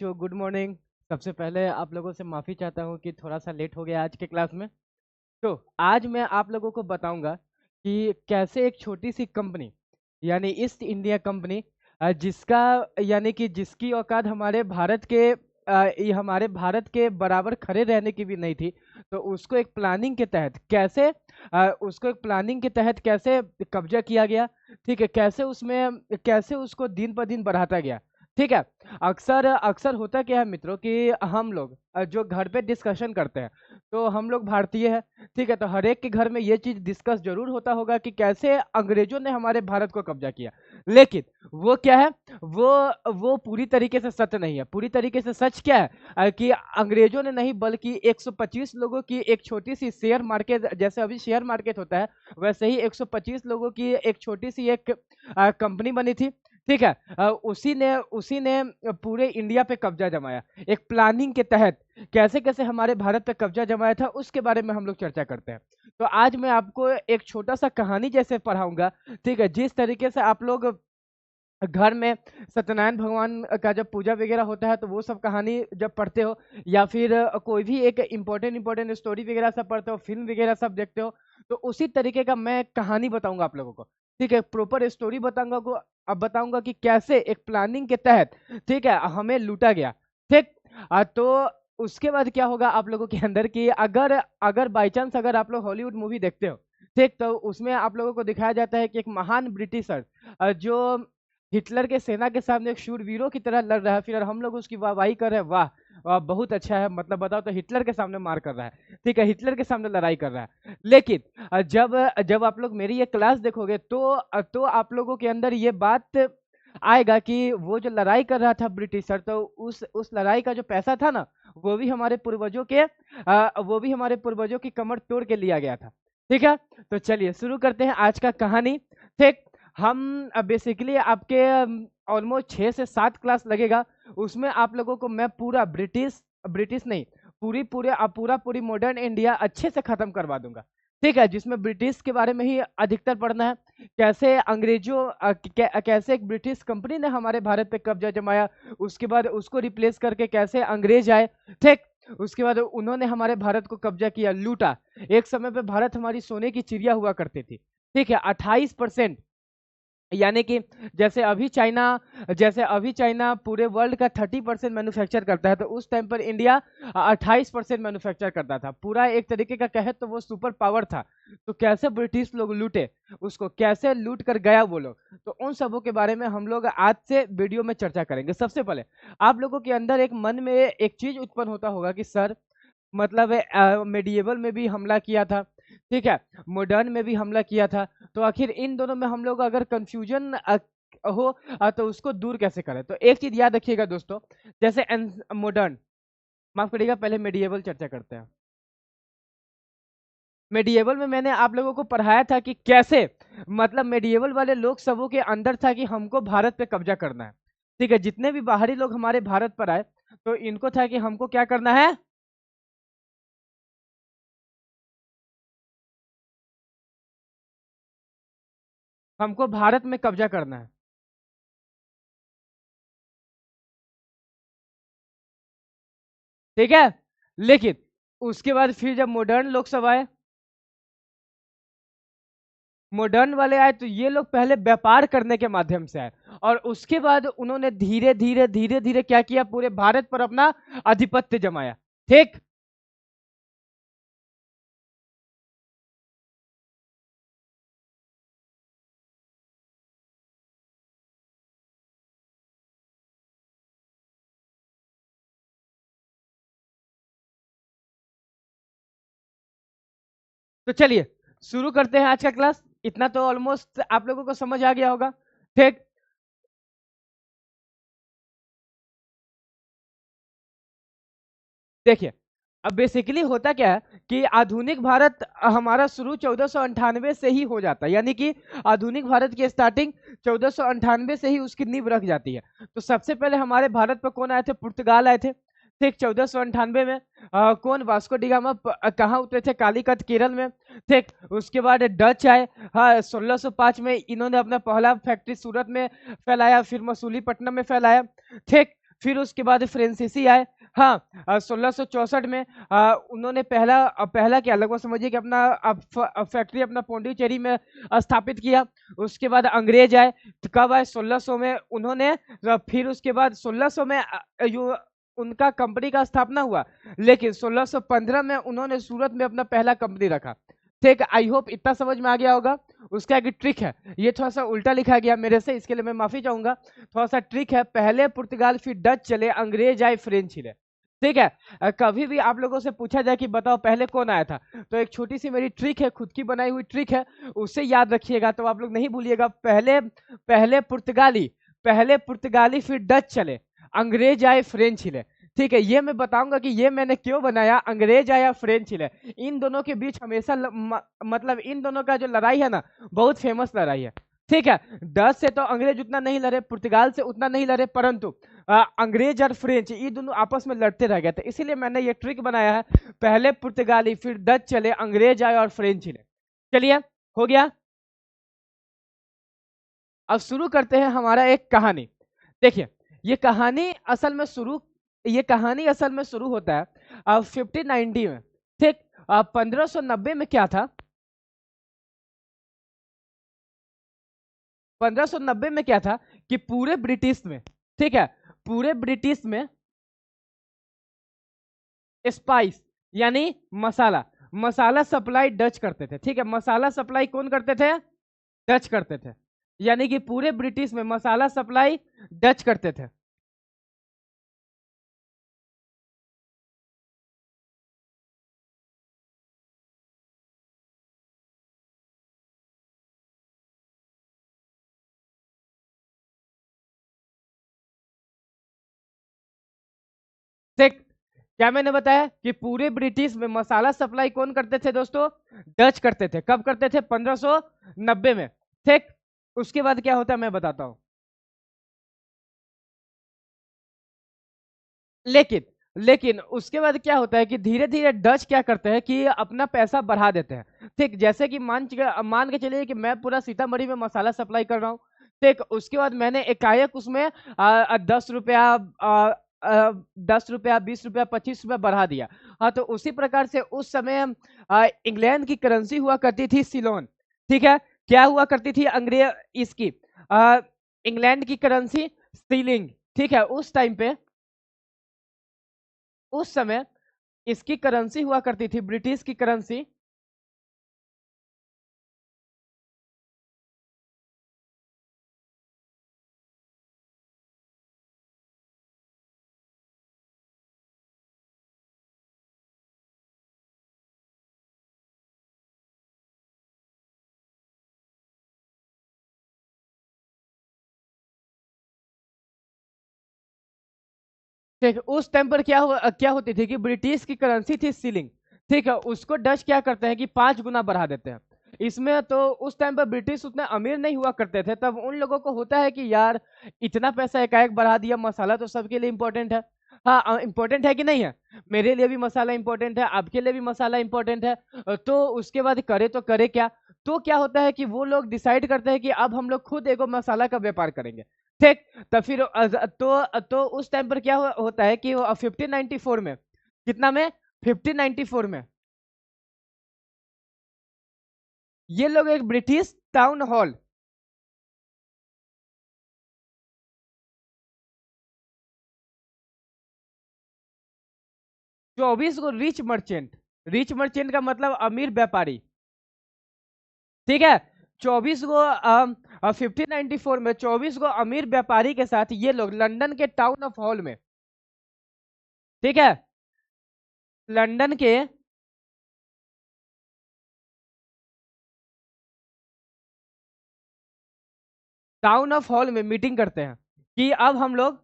जो good morning. सबसे पहले आप लोगों से माफ़ी चाहता हूँ कि थोड़ा सा लेट हो गया आज के क्लास में। तो आज मैं आप लोगों को बताऊंगा कि कैसे एक छोटी सी कंपनी यानी ईस्ट इंडिया कंपनी जिसका यानी कि जिसकी औकात हमारे भारत के बराबर खड़े रहने की भी नहीं थी। तो उसको एक प्लानिंग के तहत कैसे कब्जा किया गया। ठीक है, कैसे उसको दिन पर दिन बढ़ाता गया। ठीक है। अक्सर अक्सर होता क्या है मित्रों कि हम लोग जो घर पे डिस्कशन करते हैं, तो हम लोग भारतीय हैं। ठीक है, तो हर एक के घर में ये चीज डिस्कस जरूर होता होगा कि कैसे अंग्रेजों ने हमारे भारत को कब्जा किया। लेकिन वो क्या है, वो पूरी तरीके से सच नहीं है। पूरी तरीके से सच क्या है कि अंग्रेजों ने नहीं बल्कि 125 लोगों की एक छोटी सी शेयर मार्केट, जैसे अभी शेयर मार्केट होता है वैसे ही 125 लोगों की एक छोटी सी एक कंपनी बनी थी। ठीक है। उसी ने पूरे इंडिया पे कब्जा जमाया एक प्लानिंग के तहत। कैसे कैसे हमारे भारत पे कब्जा जमाया था उसके बारे में हम लोग चर्चा करते हैं। तो आज मैं आपको एक छोटा सा कहानी जैसे पढ़ाऊंगा। ठीक है, जिस तरीके से आप लोग घर में सत्यनारायण भगवान का जब पूजा वगैरह होता है तो वो सब कहानी जब पढ़ते हो, या फिर कोई भी एक इम्पोर्टेंट इम्पोर्टेंट स्टोरी वगैरह सब पढ़ते हो, फिल्म वगैरह सब देखते हो, तो उसी तरीके का मैं कहानी बताऊंगा आप लोगों को। ठीक है, प्रॉपर स्टोरी बताऊंगा को। अब बताऊंगा कि कैसे एक प्लानिंग के तहत, ठीक है, हमें लूटा गया। ठीक। तो उसके बाद क्या होगा आप लोगों के अंदर कि अगर अगर बाई चांस अगर आप लोग हॉलीवुड मूवी देखते हो, ठीक, तो उसमें आप लोगों को दिखाया जाता है कि एक महान ब्रिटिशर जो हिटलर के सेना के सामने एक शूरवीरों की तरह लड़ रहा है, फिर हम लोग उसकी वाहवाही कर रहे हैं, वाह वाह बहुत अच्छा है, मतलब बताओ तो हिटलर के सामने मार कर रहा है। ठीक है, हिटलर के सामने लड़ाई कर रहा है। लेकिन जब जब आप लोग मेरी ये क्लास देखोगे तो आप लोगों के अंदर ये बात आएगा कि वो जो लड़ाई कर रहा था ब्रिटिशर, तो उस लड़ाई का जो पैसा था ना, वो भी हमारे पूर्वजों की कमर तोड़ के लिया गया था। ठीक है, तो चलिए शुरू करते हैं आज का कहानी। ठीक। हम बेसिकली आपके ऑलमोस्ट 6 से 7 क्लास लगेगा। उसमें आप लोगों को मैं पूरा ब्रिटिश ब्रिटिश नहीं, पूरी मॉडर्न इंडिया अच्छे से खत्म करवा दूंगा। ठीक है, जिसमें ब्रिटिश के बारे में ही अधिकतर पढ़ना है। कैसे एक ब्रिटिश कंपनी ने हमारे भारत पे कब्जा जमाया, उसके बाद उसको रिप्लेस करके कैसे अंग्रेज आए। ठीक। उसके बाद उन्होंने हमारे भारत को कब्जा किया, लूटा। एक समय पे भारत हमारी सोने की चिड़िया हुआ करती थी। ठीक है, 28%, यानी कि जैसे अभी चाइना पूरे वर्ल्ड का 30% मैन्युफैक्चर करता है, तो उस टाइम पर इंडिया 28% मैन्युफैक्चर करता था। पूरा एक तरीके का कहे तो वो सुपर पावर था। तो कैसे ब्रिटिश लोग लूटे, उसको कैसे लूट कर गया वो लोग, तो उन सबों के बारे में हम लोग आज से वीडियो में चर्चा करेंगे। सबसे पहले आप लोगों के अंदर एक मन में एक चीज उत्पन्न होता होगा कि सर, मतलब मेडिएवल में भी हमला किया था, ठीक है, मॉडर्न में भी हमला किया था, तो आखिर इन दोनों में हम लोग अगर कंफ्यूजन हो तो उसको दूर कैसे करें। तो एक चीज याद रखिएगा दोस्तों, जैसे मॉडर्न, माफ करिएगा, पहले मेडिएवल चर्चा करते हैं। मेडिएवल में मैंने आप लोगों को पढ़ाया था कि कैसे, मतलब मेडिएवल वाले लोग सबों के अंदर था कि हमको भारत पे कब्जा करना है। ठीक है, जितने भी बाहरी लोग हमारे भारत पर आए, तो इनको था कि हमको क्या करना है, हमको भारत में कब्जा करना है। ठीक है, लेकिन उसके बाद फिर जब मॉडर्न लोग सब आए, मॉडर्न वाले आए, तो ये लोग पहले व्यापार करने के माध्यम से आए, और उसके बाद उन्होंने धीरे धीरे क्या किया, पूरे भारत पर अपना आधिपत्य जमाया। ठीक। तो चलिए शुरू करते हैं आज का क्लास। इतना तो ऑलमोस्ट आप लोगों को समझ आ गया होगा। ठीक। देखिए, अब बेसिकली होता क्या है कि आधुनिक भारत हमारा शुरू 1498 से ही हो जाता है, यानी कि आधुनिक भारत की स्टार्टिंग 1498 से ही उसकी नींव रख जाती है। तो सबसे पहले हमारे भारत पर कौन आए थे, पुर्तगाल आए थे। ठीक, 1498 में कौन, वास्को डिगामा कहाँ उतरे थे, कालीकट केरल में। ठीक, उसके बाद डच आए। हाँ, 1605 में इन्होंने अपना पहला फैक्ट्री सूरत में फैलाया, फिर मसूलीपट्टनम में फैलाया। ठीक। फिर उसके बाद फ्रांसीसी आए। हाँ, 1664 में उन्होंने पहला क्या लगभग समझिए कि अपना फैक्ट्री अपना पौंडीचेरी में स्थापित किया। उसके बाद अंग्रेज आए, तो कब आए? 1600 में उन्होंने। फिर उसके बाद 1600 में उनका कंपनी का स्थापना हुआ, लेकिन 1615 में उन्होंने सूरत में अपना पहला कंपनी रखा। ठीक, आई होप इतना समझ में आ गया होगा। उसका एक ट्रिक है, ये थोड़ा सा उल्टा लिखा गया मेरे से, इसके लिए मैं माफी चाहूंगा। थोड़ा सा ट्रिक है, पहले पुर्तगाल फिर डच चले, अंग्रेज आए, फ्रेंच चले। ठीक है। कभी भी आप लोगों से पूछा जाए कि बताओ पहले कौन आया था, तो एक छोटी सी मेरी ट्रिक है, खुद की बनाई हुई ट्रिक है, उससे याद रखिएगा तो आप लोग नहीं भूलिएगा। पहले पहले पुर्तगाली पहले पुर्तगाली फिर डच चले, अंग्रेज आए, फ्रेंच चले। ठीक है, ये मैं बताऊंगा कि ये मैंने क्यों बनाया, अंग्रेज आया, फ्रेंच चले। इन दोनों के बीच हमेशा मतलब इन दोनों का जो लड़ाई है ना, बहुत फेमस लड़ाई है। ठीक है, डच से तो अंग्रेज उतना नहीं लड़े, पुर्तगाल से उतना नहीं लड़े, परंतु अंग्रेज और फ्रेंच ये दोनों आपस में लड़ते रह गए थे, इसीलिए मैंने ये ट्रिक बनाया है, पहले पुर्तगाली फिर डच चले, अंग्रेज आए और फ्रेंच चले। चलिए, हो गया। अब शुरू करते हैं हमारा एक कहानी। देखिए, ये कहानी असल में शुरू ये कहानी असल में शुरू होता है अब 1590 में। ठीक, 1590 में क्या था? 1590 में क्या था कि पूरे ब्रिटिश में, ठीक है, पूरे ब्रिटिश में स्पाइस यानी मसाला मसाला सप्लाई डच करते थे। ठीक है, मसाला सप्लाई कौन करते थे? डच करते थे। यानी कि पूरे ब्रिटिश में मसाला सप्लाई डच करते थे। ठीक, क्या मैंने बताया कि पूरे ब्रिटिश में मसाला सप्लाई कौन करते थे दोस्तों? डच करते थे। कब करते थे? 1590 में। ठीक, उसके बाद क्या होता है मैं बताता हूं। लेकिन लेकिन उसके बाद क्या होता है कि धीरे धीरे डच क्या करते हैं कि अपना पैसा बढ़ा देते हैं। ठीक, जैसे कि मान के चलिए कि मैं पूरा सीतामढ़ी में मसाला सप्लाई कर रहा हूँ। ठीक, उसके बाद मैंने एकाएक उसमें 10 रुपया, 10 रुपया, 20 रुपया, 25 रुपया बढ़ा दिया। हाँ, तो उसी प्रकार से उस समय इंग्लैंड की करेंसी हुआ करती थी सिलोन। ठीक है, क्या हुआ करती थी अंग्रेज इसकी अ, इंग्लैंड की करेंसी स्टीलिंग। ठीक है, उस समय इसकी करेंसी हुआ करती थी, ब्रिटिश की करेंसी। ठीक है, उस टाइम पर क्या होती थी कि ब्रिटिश की करेंसी थी सीलिंग। ठीक है, उसको डच क्या करते हैं कि 5 गुना बढ़ा देते हैं। इसमें तो उस टाइम पर ब्रिटिश उतने अमीर नहीं हुआ करते थे, तब उन लोगों को होता है कि यार इतना पैसा एकाएक बढ़ा दिया, मसाला तो सबके लिए इंपॉर्टेंट है। हाँ, इंपॉर्टेंट है कि नहीं है? मेरे लिए भी मसाला इंपॉर्टेंट है, आपके लिए भी मसाला इंपॉर्टेंट है। तो उसके बाद करे तो करे क्या? तो क्या होता है कि वो लोग डिसाइड करते हैं कि अब हम लोग खुद एगो मसाला का व्यापार करेंगे। ठीक, तो फिर तो उस टाइम पर क्या होता है कि 1594 में, कितना में? 1594 में ये लोग एक ब्रिटिश टाउन हॉल, 24 गो रिच मर्चेंट का मतलब अमीर व्यापारी। ठीक है, 24 गो 1594 में 24 गो अमीर व्यापारी के साथ ये लोग लंदन के टाउन ऑफ हॉल में, ठीक है, लंदन के टाउन ऑफ हॉल में मीटिंग करते हैं कि अब हम लोग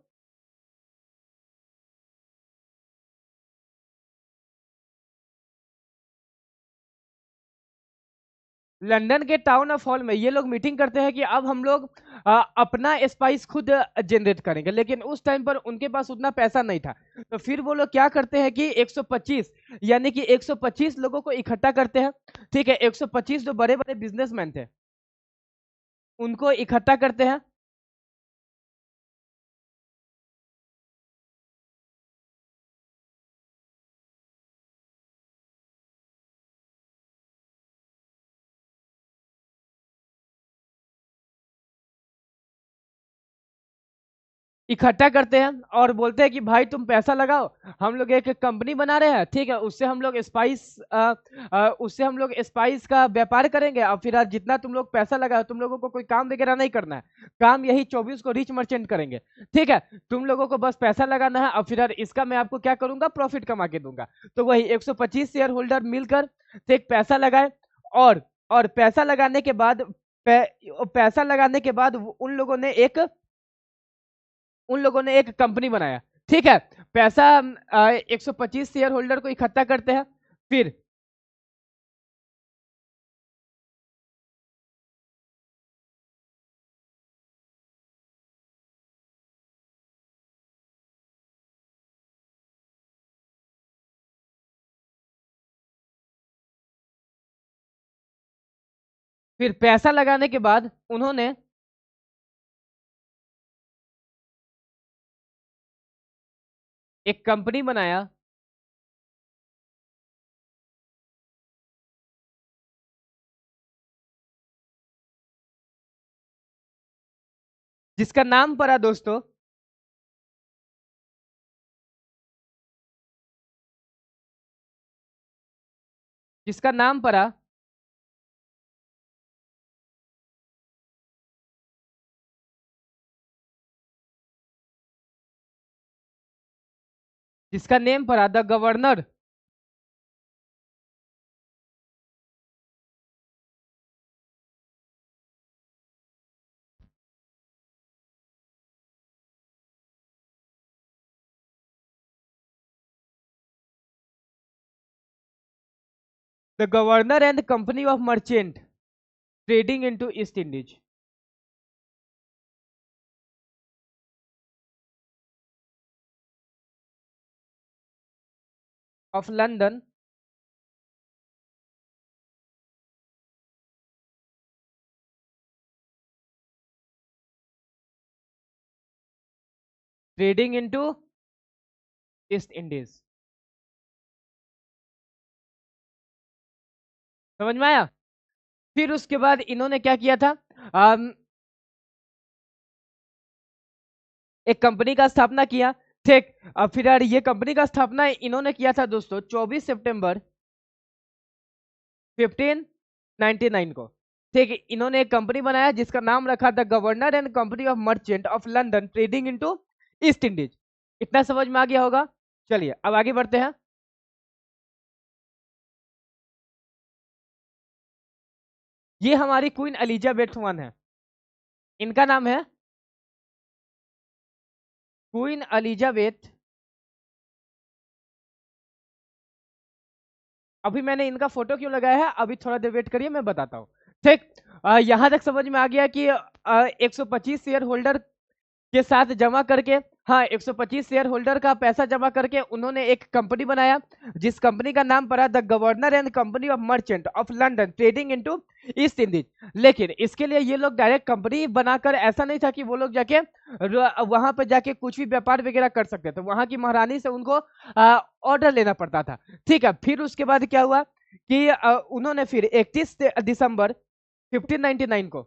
लंदन के टाउन ऑफ हॉल में ये लोग मीटिंग करते हैं कि अब हम लोग अपना स्पाइस खुद जनरेट करेंगे, लेकिन उस टाइम पर उनके पास उतना पैसा नहीं था। तो फिर वो लोग क्या करते हैं कि 125 यानी कि 125 लोगों को इकट्ठा करते हैं। ठीक है, 125 जो बड़े बड़े बिजनेसमैन थे उनको इकट्ठा करते हैं। इकट्ठा करते हैं और बोलते हैं कि भाई तुम पैसा लगाओ, हम लोग एक कंपनी बना रहे हैं, ठीक है, उससे हम लोग स्पाइस का व्यापार करेंगे, और फिर आज जितना तुम लोग पैसा लगाओ, तुम लोगों को कोई काम वगैरह नहीं करना है, काम यही 24 को रिच मर्चेंट करेंगे, ठीक है, तुम लोगों को बस पैसा लगाना है, और फिर यार इसका मैं आपको क्या करूंगा, प्रॉफिट कमा के दूंगा। तो वही 125 शेयर होल्डर मिलकर एक पैसा लगाए, और पैसा लगाने के बाद पैसा लगाने के बाद उन लोगों ने एक कंपनी बनाया, ठीक है। पैसा 125 शेयर होल्डर को इकट्ठा करते हैं, फिर पैसा लगाने के बाद उन्होंने एक कंपनी बनाया, जिसका नाम पड़ा दोस्तों, जिसका नाम पड़ा जिसका नेम पड़ा the governor, the governor and company of merchant trading into east Indies of London trading into east Indies. समझ में आया? फिर उसके बाद इन्होंने क्या किया था, एक कंपनी का स्थापना किया, ठीक। अब फिर यार ये कंपनी का स्थापना इन्होंने किया था दोस्तों 24 सितंबर 1599 को, ठीक है। इन्होंने एक कंपनी बनाया जिसका नाम रखा था governor and company of merchant of London trading into east Indies. इतना समझ में आ गया होगा? चलिए अब आगे बढ़ते हैं। ये हमारी क्वीन एलिजाबेथ वन है, इनका नाम है क्वीन एलिजाबेथ। अभी मैंने इनका फोटो क्यों लगाया है, अभी थोड़ा देर वेट करिए, मैं बताता हूँ, ठीक। यहां तक समझ में आ गया कि 125 शेयर होल्डर के साथ जमा करके, हाँ, 125 शेयर होल्डर का पैसा जमा करके उन्होंने एक कंपनी बनाया, जिस कंपनी का नाम पड़ा the governor and company of merchant of London trading into east Indies. लेकिन इसके लिए ये लोग डायरेक्ट कंपनी बनाकर, ऐसा नहीं था कि वो लोग जाके वहां पर जाके कुछ भी व्यापार वगैरह कर सकते थे, वहां की महारानी से उनको ऑर्डर लेना पड़ता था, ठीक है। फिर उसके बाद क्या हुआ कि उन्होंने फिर 31 दिसंबर 1599 को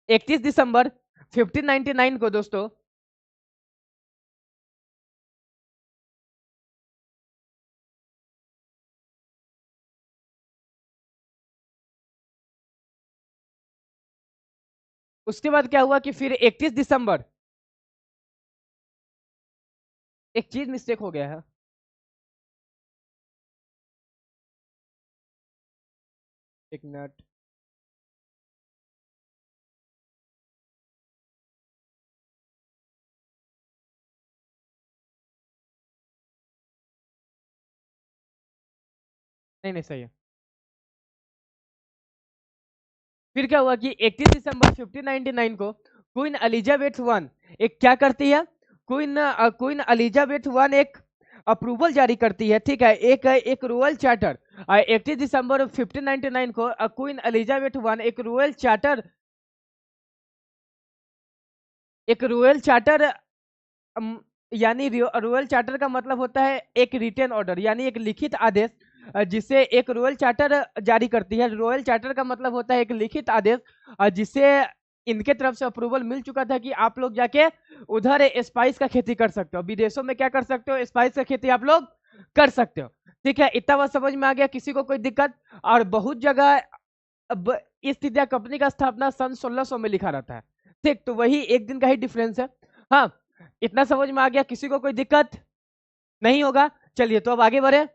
31 दिसंबर 1599 को दोस्तों, उसके बाद क्या हुआ कि फिर 31 दिसंबर, एक चीज मिस्टेक हो गया है, एक मिनट, नहीं नहीं सही है। फिर क्या हुआ कि 31 दिसंबर 1599 को क्वीन एलिजाबेथ वन एक क्या करती है, क्वीन एलिजाबेथ वन एक अप्रूवल जारी करती है, ठीक है, एक एक रॉयल चार्टर। 31 दिसंबर 1599 को क्वीन एलिजाबेथ वन एक रॉयल चार्टर, यानी रॉयल चार्टर का मतलब होता है एक रिटन ऑर्डर, यानी एक लिखित आदेश जिसे एक रॉयल चार्टर जारी करती है। रॉयल चार्टर का मतलब होता है एक लिखित आदेश, जिसे इनके तरफ से अप्रूवल मिल चुका था कि आप लोग जाके उधर स्पाइस का खेती कर सकते हो, विदेशों में क्या कर सकते हो, स्पाइस का खेती आप लोग कर सकते हो। ठीक है, इतना बात समझ में आ गया, किसी को कोई दिक्कत? और बहुत जगह अब ईस्ट इंडिया कंपनी का स्थापना सन 1600 में लिखा रहता है। ठीक, तो वही एक दिन का ही डिफरेंस है। हाँ, इतना समझ में आ गया, किसी को कोई दिक्कत नहीं होगा? चलिए तो अब आगे बढ़े।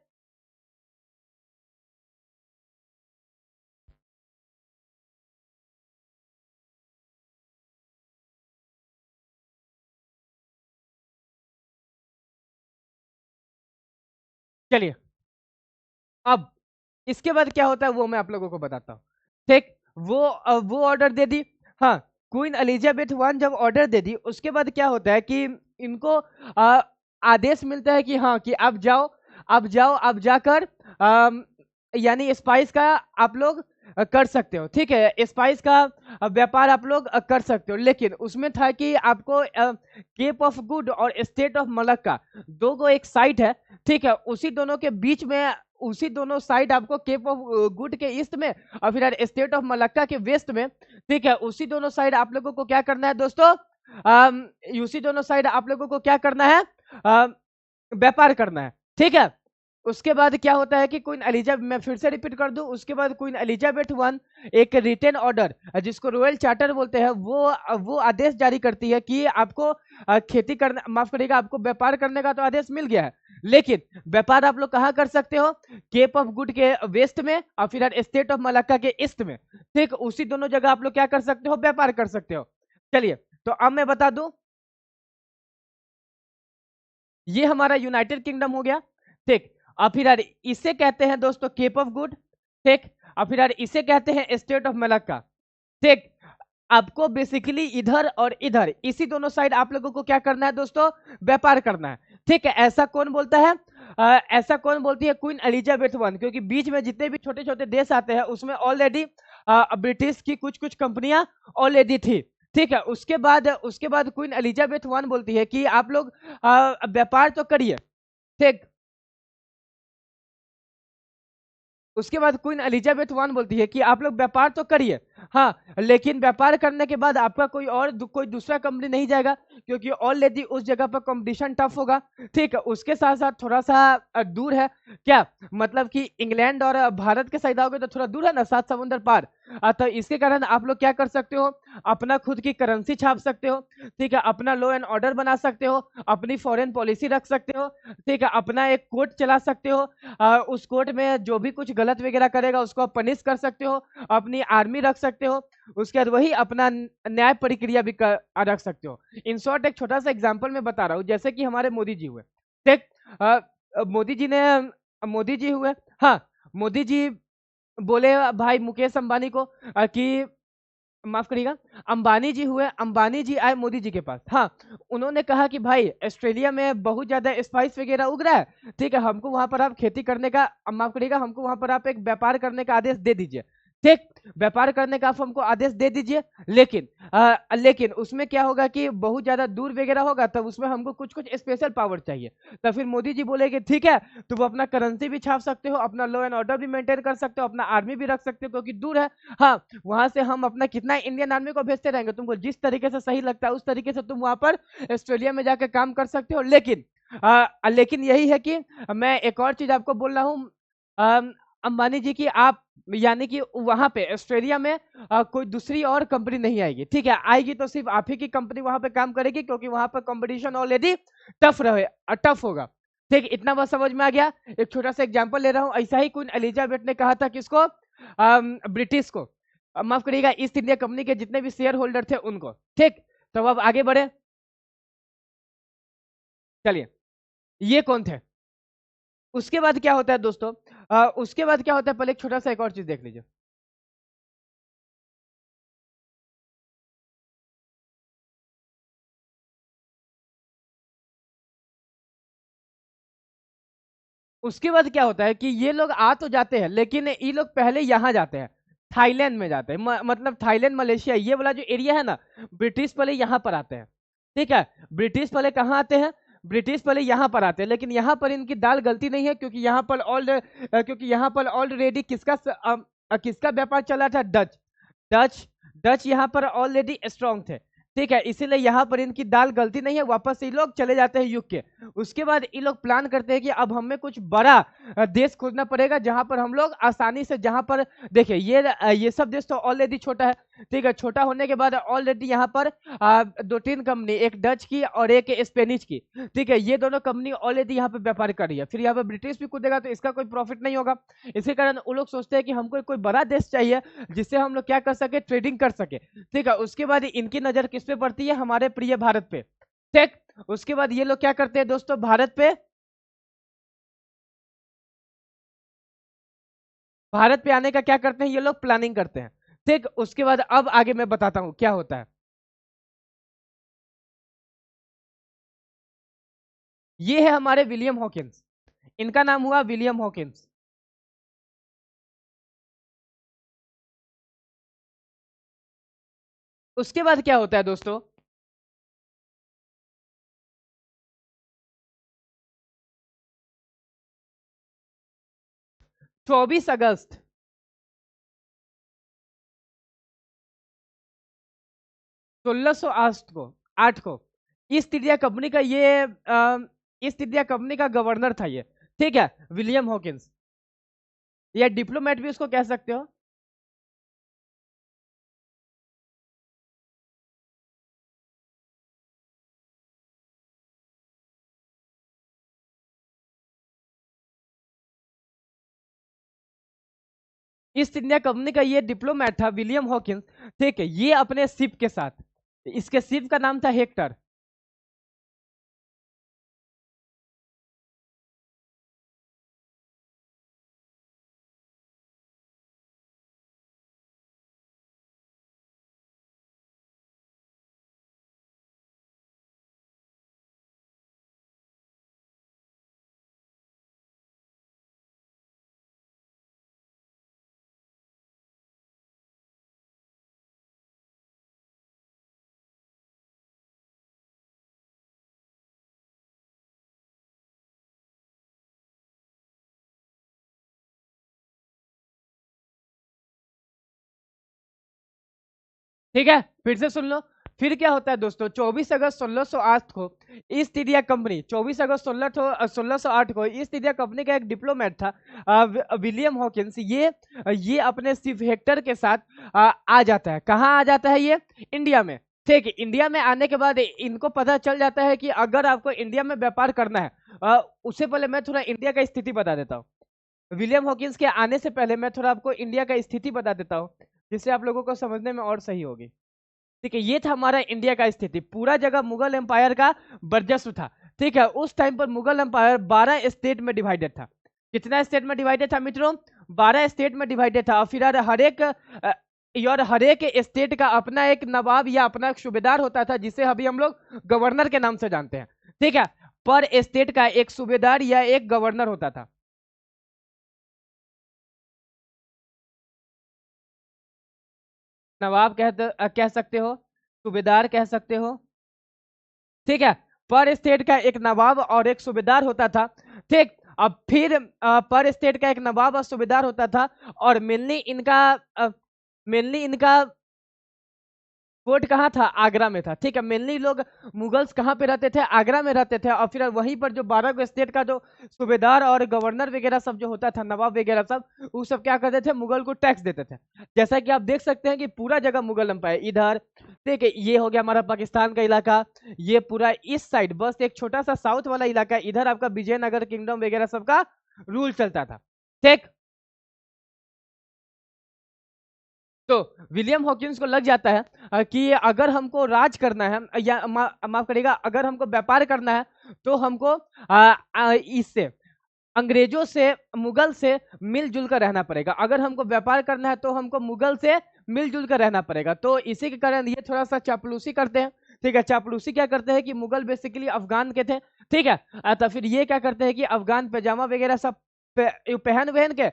चलिए, अब इसके बाद क्या होता है वो मैं आप लोगों को बताता हूँ। ठीक, वो ऑर्डर दे दी। हाँ, क्वीन एलिजाबेथ वन जब ऑर्डर दे दी, उसके बाद क्या होता है कि इनको आदेश मिलता है कि हाँ, कि आप जाओ, आप जाओ, आप जाकर यानी स्पाइस का आप लोग कर सकते हो। ठीक है, स्पाइस का व्यापार आप लोग कर सकते हो, लेकिन उसमें था कि आपको केप ऑफ गुड और स्टेट ऑफ मलक्का दो को एक साइट है। ठीक है, उसी दोनों के बीच में, उसी दोनों साइड आपको केप ऑफ गुड के ईस्ट में और फिर स्टेट ऑफ मलक्का के वेस्ट में, ठीक है, उसी दोनों साइड आप लोगों को क्या करना है दोस्तों? उसी दोनों साइड आप लोगों को क्या करना है? व्यापार करना है। ठीक है, उसके बाद क्या होता है कि क्वीन एलिजाबेथ, मैं फिर से रिपीट कर दूं, उसके बाद क्वीन एलिजाबेथ वन एक रिटन ऑर्डर, जिसको रॉयल चार्टर बोलते हैं, वो आदेश जारी करती है कि आपको खेती करना, माफ करिएगा, आपको व्यापार करने का तो आदेश मिल गया है, लेकिन व्यापार आप लोग कहाँ कर सकते हो? केप ऑफ गुड के वेस्ट में और फिर स्टेट ऑफ मलाक्का के ईस्ट में। ठीक, उसी दोनों जगह आप लोग क्या कर सकते हो? व्यापार कर सकते हो। चलिए, तो अब मैं बता दूं, ये हमारा यूनाइटेड किंगडम हो गया। ठीक, और फिर यार इसे कहते हैं दोस्तों केप ऑफ गुड। ठीक, और फिर यार इसे कहते हैं स्टेट ऑफ मलक्का। ठीक, आपको बेसिकली इधर और इधर, इसी दोनों साइड आप लोगों को क्या करना है दोस्तों? व्यापार करना है। ठीक है, ऐसा कौन बोलता है? ऐसा कौन बोलती है? क्वीन एलिजाबेथ वन, क्योंकि बीच में जितने भी छोटे छोटे देश आते हैं उसमें ऑलरेडी ब्रिटिश की कुछ कुछ कंपनियां ऑलरेडी थी। ठीक है, उसके बाद क्वीन एलिजाबेथ वन बोलती है कि आप लोग व्यापार तो करिए। ठीक, उसके बाद क्वीन एलिजाबेथ वन बोलती है कि आप लोग व्यापार तो करिए, हाँ, लेकिन व्यापार करने के बाद आपका कोई दूसरा कंपनी नहीं जाएगा, क्योंकि ऑलरेडी उस जगह पर कंपटीशन टफ होगा। ठीक है, उसके साथ साथ थोड़ा सा दूर है, क्या मतलब कि इंग्लैंड और भारत के साइड आओगे तो थोड़ा दूर है ना, 7 समुंदर पार। तो इसके कारण आप लोग क्या कर सकते हो? अपना खुद की करेंसी छाप सकते हो। ठीक है, अपना लॉ एंड ऑर्डर बना सकते हो, अपनी फॉरेन पॉलिसी रख सकते हो। ठीक है, अपना एक कोर्ट चला सकते हो, उस कोर्ट में जो भी कुछ गलत वगैरह करेगा उसको पनिश कर सकते हो, अपनी आर्मी रख सकते हो, उसके बाद वही अपना न्याय प्रक्रिया भी रख सकते हो। इन शॉर्ट एक छोटा सा एग्जांपल मैं बता रहा हूँ, जैसे कि हमारे मोदी जी हुए। ठीक, मोदी जी ने, मोदी जी हुए, हाँ, मोदी जी बोले भाई मुकेश अंबानी को कि माफ करिएगा, अंबानी जी हुए, अंबानी जी आए मोदी जी के पास। हाँ, उन्होंने कहा कि भाई ऑस्ट्रेलिया में बहुत ज्यादा स्पाइस वगैरह उग रहा है, ठीक है, हमको वहां पर आप खेती करने का, माफ करिएगा, हमको वहां पर आप एक व्यापार करने का आदेश दे दीजिए। ठीक, व्यापार करने का आप हमको आदेश दे दीजिए, लेकिन उसमें क्या होगा कि बहुत ज्यादा दूर वगैरह होगा, तब उसमें हमको कुछ कुछ स्पेशल पावर चाहिए। तो फिर मोदी जी बोले कि ठीक है, तुम अपना करेंसी भी छाप सकते हो, अपना लॉ एंड ऑर्डर भी मेंटेन कर सकते हो, अपना आर्मी भी रख सकते हो, क्योंकि दूर है। हाँ, वहां से हम अपना कितना इंडियन आर्मी को भेजते रहेंगे, तुमको जिस तरीके से सही लगता है उस तरीके से तुम वहां पर ऑस्ट्रेलिया में जाकर काम कर सकते हो। लेकिन यही है कि मैं एक और चीज आपको बोल रहा हूँ, अंबानी जी की, आप यानी कि वहां पे ऑस्ट्रेलिया में कोई दूसरी और कंपनी नहीं आएगी। ठीक है, आएगी तो सिर्फ आप ही की कंपनी वहां पे काम करेगी, क्योंकि वहां पर कंपटीशन ऑलरेडी टफ होगा। ठीक, इतना बात समझ में आ गया। एक छोटा सा एग्जांपल ले रहा हूँ, ऐसा ही क्वीन एलिजाबेथ ने कहा था किसको? ब्रिटिश को, माफ करिएगा, ईस्ट इंडिया कंपनी के जितने भी शेयर होल्डर थे उनको। ठीक, तो अब आगे बढ़े। चलिए, ये कौन थे? उसके बाद क्या होता है दोस्तों? उसके बाद क्या होता है, पहले एक छोटा सा एक और चीज देख लीजिए। उसके बाद क्या होता है कि ये लोग आ तो जाते हैं, लेकिन ये लोग पहले यहाँ जाते हैं, थाईलैंड में जाते हैं, मतलब थाईलैंड मलेशिया ये वाला जो एरिया है ना, ब्रिटिश पहले यहाँ पर आते हैं। ठीक है, ब्रिटिश पहले कहाँ आते हैं? ब्रिटिश पहले यहाँ पर आते हैं, लेकिन यहाँ पर इनकी दाल गलती नहीं है, क्योंकि यहाँ पर ऑलरेडी किसका व्यापार चला था? डच। डच डच यहाँ पर ऑलरेडी स्ट्रांग थे, ठीक है, इसीलिए यहाँ पर इनकी दाल गलती नहीं है, वापस से ये लोग चले जाते हैं युग के। उसके बाद ये लोग प्लान करते हैं कि अब हमें कुछ बड़ा देश खोजना पड़ेगा, जहां पर हम लोग आसानी से, जहां पर देखिए ये सब देश तो ऑलरेडी छोटा है, ठीक है, छोटा होने के बाद ऑलरेडी यहाँ पर 2-3 कंपनी, एक डच की और एक स्पेनिश की, ठीक है, ये दोनों कंपनी ऑलरेडी यहाँ पे व्यापार कर रही है। फिर यहाँ पे ब्रिटिश भी कूदेगा तो इसका कोई प्रॉफिट नहीं होगा। इसी कारण वो लोग सोचते हैं कि हमको कोई बड़ा देश चाहिए जिससे हम लोग क्या कर सके, ट्रेडिंग कर सके, ठीक है। उसके बाद इनकी नजर किस पे पड़ती है? हमारे प्रिय भारत पे, ठीक। उसके बाद ये लोग क्या करते हैं दोस्तों? भारत पे आने का क्या करते हैं ये लोग? प्लानिंग करते हैं, ठीक। उसके बाद अब आगे मैं बताता हूं क्या होता है। ये है हमारे विलियम हॉकिंस, इनका नाम हुआ विलियम हॉकिंस। उसके बाद क्या होता है दोस्तों? 24 अगस्त 1608 को ईस्ट इंडिया कंपनी का ईस्ट इंडिया कंपनी का गवर्नर था ये, ठीक है, विलियम हॉकिंस, या डिप्लोमेट भी उसको कह सकते हो। ईस्ट इंडिया कंपनी का ये डिप्लोमेट था विलियम हॉकिंस, ठीक है, ये अपने शिप के साथ, इसके शिप का नाम था हेक्टर। ठीक है, फिर से सुन लो। फिर क्या होता है दोस्तों? 24 अगस्त 1608 को ईस्ट इंडिया कंपनी, 24 अगस्त 1608 को ईस्ट इंडिया कंपनी का एक डिप्लोमेट था विलियम हॉकिंस, ये अपने शिप हेक्टर के साथ आ जाता है। कहाँ आ जाता है ये? इंडिया में, ठीक है। इंडिया में आने के बाद इनको पता चल जाता है कि अगर आपको इंडिया में व्यापार करना है, उससे पहले मैं थोड़ा इंडिया का स्थिति बता देता हूँ। विलियम हॉकिंस के आने से पहले मैं थोड़ा आपको इंडिया का स्थिति बता देता हूँ, जिससे आप लोगों को समझने में और सही होगी। ठीक है, ये था हमारा इंडिया का स्थिति। पूरा जगह मुगल एम्पायर का वर्चस्व था, ठीक है। उस टाइम पर मुगल एम्पायर 12 स्टेट में डिवाइडेड था। कितना स्टेट में डिवाइडेड था मित्रों? 12 स्टेट में डिवाइडेड था। और फिर हर एक स्टेट का अपना एक नवाब या अपना एक सूबेदार होता था, जिसे अभी हम लोग गवर्नर के नाम से जानते हैं, ठीक है। पर स्टेट का एक सूबेदार या एक गवर्नर होता था। नवाब कह सकते हो, सूबेदार कह सकते हो, ठीक है। पर स्टेट का एक नवाब और एक सूबेदार होता था, ठीक। अब फिर पर स्टेट का एक नवाब और सूबेदार होता था, और मेनली इनका कोर्ट कहाँ था? आगरा में था, ठीक है। मेनली लोग मुगल्स कहाँ पे रहते थे? आगरा में रहते थे। और फिर वहीं पर जो 12 को स्टेट का जो सूबेदार और गवर्नर वगैरह सब जो होता था, नवाब वगैरह सब, वो सब क्या करते थे? मुगल को टैक्स देते थे। जैसा कि आप देख सकते हैं कि पूरा जगह मुगल एम्पायर इधर, ठीक है, ये हो गया हमारा पाकिस्तान का इलाका, ये पूरा इस साइड, बस एक छोटा सा साउथ वाला इलाका, इधर आपका विजयनगर किंगडम वगैरह सबका रूल चलता था, ठीक। तो विलियम हॉकिंस को लग जाता है कि अगर हमको राज करना है, या माफ करिएगा, अगर हमको व्यापार करना है, तो हमको इससे अंग्रेजों से, मुगल से मिलजुल कर रहना पड़ेगा। अगर हमको व्यापार करना है तो हमको मुगल से मिलजुल कर रहना पड़ेगा। तो इसी के कारण ये थोड़ा सा चापलूसी करते हैं, ठीक है। चापलूसी क्या करते हैं कि मुगल बेसिकली अफगान के थे, ठीक है। तो फिर ये क्या करते हैं कि अफगान पैजामा वगैरह सब पहन वहन के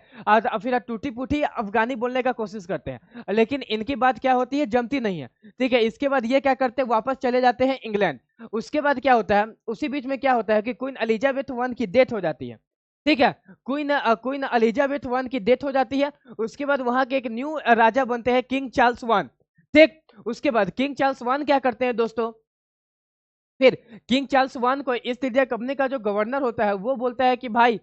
फिर टूटी फूटी अफगानी बोलने का कोशिश करते हैं, लेकिन इनकी बात क्या होती है, जमती नहीं है। ठीक है, इसके बाद ये क्या करते हैं, वापस चले जाते हैं इंग्लैंड। उसके बाद क्या होता है, उसी बीच में क्या होता है कि क्वीन एलिजाबेथ वन की डेथ हो जाती है। ठीक है, क्वीन एलिजाबेथ वन की डेथ हो जाती है। उसके बाद वहां के एक न्यू राजा बनते हैं, किंग चार्ल्स वन। ठीक, उसके बाद किंग चार्ल्स वन क्या करते हैं दोस्तों, फिर किंग चार्ल्स वन को ईस्ट इंडिया कंपनी का जो गवर्नर होता है वो बोलता है कि भाई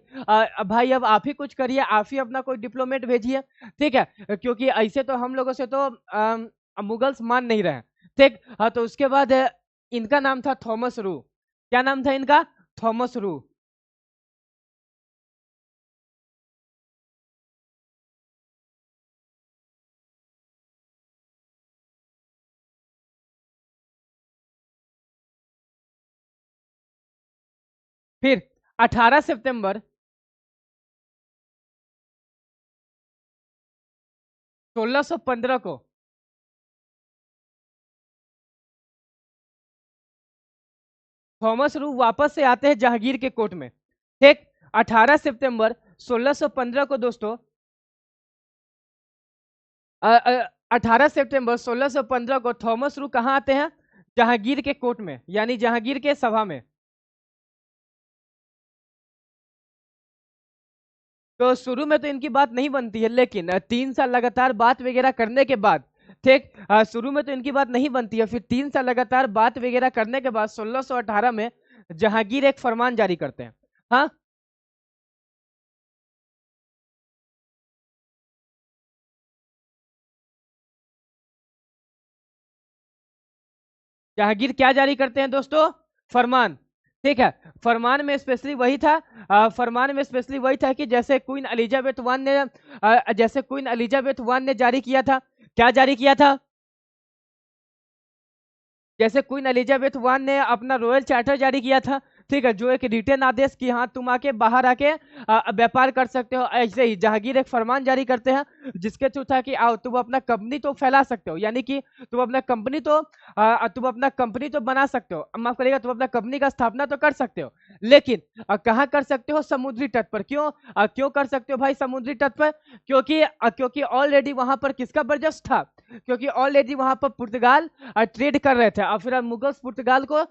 भाई अब आप ही कुछ करिए, आप ही अपना कोई डिप्लोमेट भेजिए। ठीक है, क्योंकि ऐसे तो हम लोगों से तो मुगल्स मान नहीं रहे। ठीक, हाँ, तो उसके बाद इनका नाम था थॉमस रू। क्या नाम था इनका, थॉमस रू। फिर 18 सितंबर 1615 को थॉमस रू वापस से आते हैं जहांगीर के कोर्ट में। ठीक, 18 सितंबर 1615 को दोस्तों, 18 सितंबर 1615 को थॉमस रू कहाँ आते हैं, जहांगीर के कोर्ट में, यानी जहांगीर के सभा में। तो शुरू में तो इनकी बात नहीं बनती है, लेकिन 3 साल लगातार बात वगैरह करने के बाद, ठीक, शुरू में तो इनकी बात नहीं बनती है, फिर 3 साल लगातार बात वगैरह करने के बाद 1618 में जहांगीर एक फरमान जारी करते हैं। हाँ, जहांगीर क्या जारी करते हैं दोस्तों, फरमान। ठीक है, फरमान में स्पेशली वही था, फरमान में स्पेशली वही था कि जैसे क्वीन एलिजाबेथ वन ने जैसे क्वीन एलिजाबेथ वन ने जारी किया था, क्या जारी किया था, जैसे क्वीन एलिजाबेथ वन ने अपना रॉयल चार्टर जारी किया था। ठीक है, जो एक रिटर्न आदेश कि हाँ तुम आके बाहर आके व्यापार कर सकते हो, ऐसे ही जहांगीर एक फरमान जारी करते हैं जिसके थ्रू था कि आओ तुम अपना कंपनी तो फैला सकते हो, यानी कि तुम अपना कंपनी तो बना सकते हो, माफ करिएगा, तुम अपना कंपनी का स्थापना तो कर सकते हो, लेकिन कहाँ कर सकते हो, समुद्री तट पर। क्यों, क्यों कर सकते हो भाई समुद्री तट पर, क्योंकि ऑलरेडी वहां पर किसका बरजस था, क्योंकि ऑलरेडी वहां पर पुर्तगाल ट्रेड कर रहे थे, और फिर मुगल्स पुर्तगाल को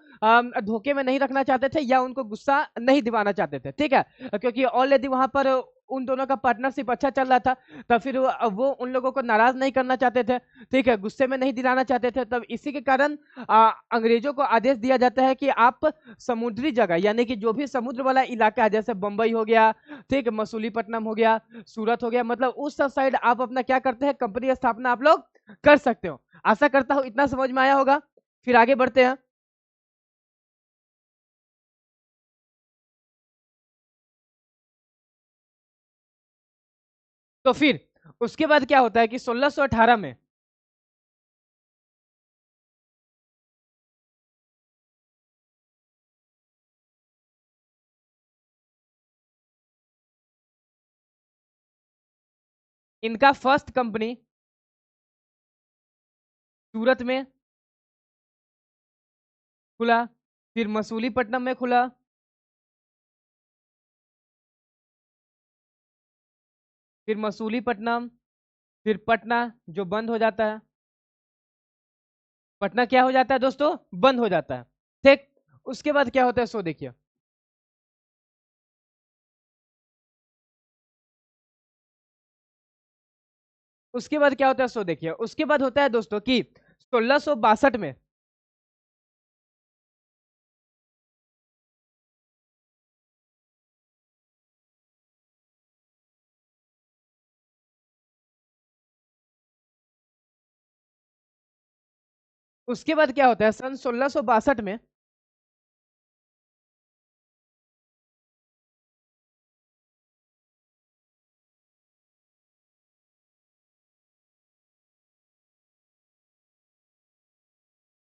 धोखे में नहीं रखना चाहते थे या उनको गुस्सा नहीं दिवाना चाहते थे। ठीक है, क्योंकि ऑलरेडी वहां पर उन दोनों का पार्टनरशिप अच्छा चल रहा था, तब फिर वो उन लोगों को नाराज नहीं करना चाहते थे। ठीक है, गुस्से में नहीं दिलाना चाहते थे, तब इसी के कारण अंग्रेजों को आदेश दिया जाता है कि आप समुद्री जगह, यानी कि जो भी समुद्र वाला इलाका है, जैसे बंबई हो गया, ठीक, मसूलीपट्टनम हो गया, सूरत हो गया, मतलब उस सब साइड आप अपना क्या करते हैं, कंपनी स्थापना आप लोग कर सकते हो। आशा करता हूं इतना समझ में आया होगा। फिर आगे बढ़ते हैं। तो फिर उसके बाद क्या होता है कि 1618 में इनका फर्स्ट कंपनी सूरत में खुला, फिर मसूलीपट्टनम में खुला, फिर मसूलीपट्टनम, फिर पटना, जो बंद हो जाता है। पटना क्या हो जाता है दोस्तों, बंद हो जाता है। ठीक, उसके बाद क्या होता है सो देखिए, उसके बाद क्या होता है सो देखिए, उसके बाद होता है दोस्तों कि 1662 में,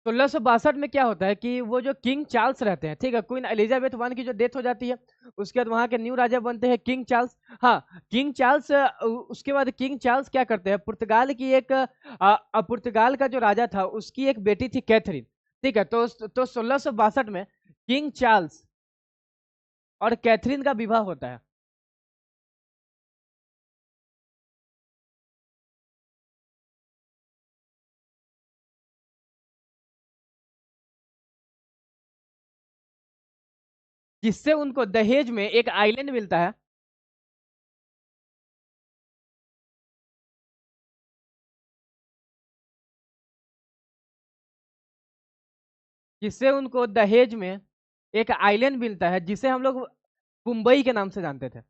1662 में क्या होता है कि वो जो किंग चार्ल्स रहते हैं, ठीक है, क्वीन एलिजाबेथ वन की जो डेथ हो जाती है, उसके बाद वहां के न्यू राजा बनते हैं किंग चार्ल्स। हाँ, किंग चार्ल्स, उसके बाद किंग चार्ल्स क्या करते हैं, पुर्तगाल का जो राजा था उसकी एक बेटी थी कैथरीन। ठीक है, तो 1662 में किंग चार्ल्स और कैथरीन का विवाह होता है। जिससे उनको दहेज में एक आइलैंड मिलता है, जिससे उनको दहेज में एक आइलैंड मिलता है जिसे हम लोग मुंबई के नाम से जानते थे।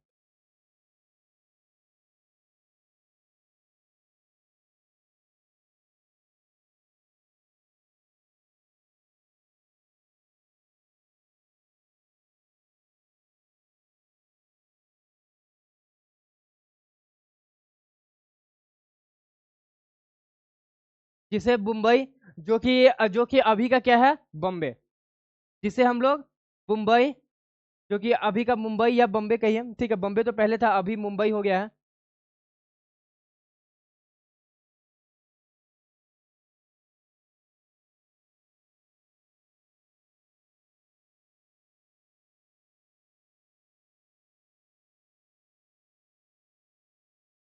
जिसे मुंबई, जो कि अभी का क्या है, बॉम्बे, जिसे हम लोग मुंबई, जो कि अभी का मुंबई या बॉम्बे कहिए, ठीक है, बॉम्बे तो पहले था, अभी मुंबई हो गया है।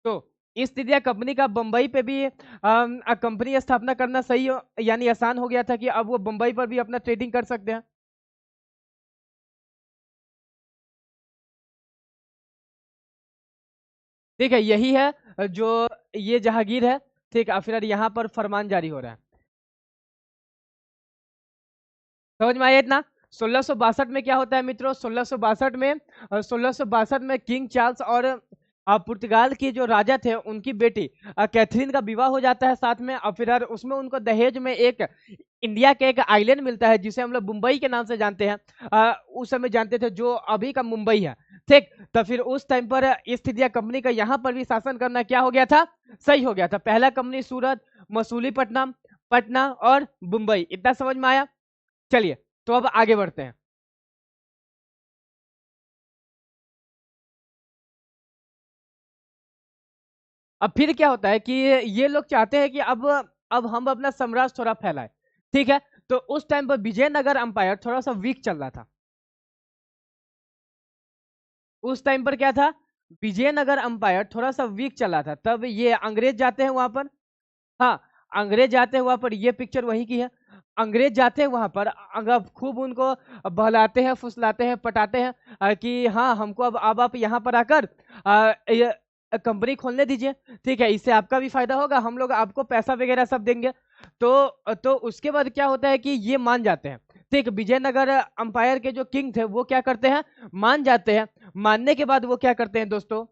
तो ईस्ट इंडिया कंपनी का बम्बई पे भी कंपनी स्थापना करना सही यानी आसान हो गया था कि अब वो बम्बई पर भी अपना ट्रेडिंग कर सकते हैं। ठीक है, यही है जो ये जहांगीर है। ठीक है, फिर यहाँ पर फरमान जारी हो रहा है। समझ में आया इतना? 1662 में क्या होता है मित्रों, 1662 में किंग चार्ल्स और पुर्तगाल की जो राजा थे उनकी बेटी कैथरीन का विवाह हो जाता है साथ में, और फिर उसमें उनको दहेज में एक इंडिया के एक आइलैंड मिलता है जिसे हम लोग मुंबई के नाम से जानते हैं, उस समय जानते थे, जो अभी का मुंबई है। ठीक, तो फिर उस टाइम पर ईस्ट इंडिया कंपनी का यहाँ पर भी शासन करना क्या हो गया था, सही हो गया था। पहला कंपनी सूरत, मसूलीपट्टनम, पटना और मुंबई, इतना समझ में आया? चलिए, तो अब आगे बढ़ते हैं। अब फिर क्या होता है कि ये लोग चाहते हैं कि अब हम अपना साम्राज्य थोड़ा फैलाए। ठीक है, तो उस टाइम पर विजयनगर अंपायर थोड़ा सा वीक चल रहा था। उस टाइम पर क्या था, विजयनगर अंपायर थोड़ा सा वीक चला था, तब ये अंग्रेज जाते हैं वहां पर। हाँ, अंग्रेज जाते हैं वहां पर, ये पिक्चर वही की है। अंग्रेज जाते हैं वहां पर, खूब उनको बहलाते हैं, फुसलाते हैं, पटाते हैं कि हाँ हमको अब आप यहाँ पर आकर ये कंपनी खोलने दीजिए। ठीक है, इससे आपका भी फायदा होगा, हम लोग आपको पैसा वगैरह सब देंगे। तो उसके बाद क्या होता है कि ये मान जाते हैं। ठीक, विजयनगर अंपायर के जो किंग थे वो क्या करते हैं, मान जाते हैं। मानने के बाद वो क्या करते हैं दोस्तों,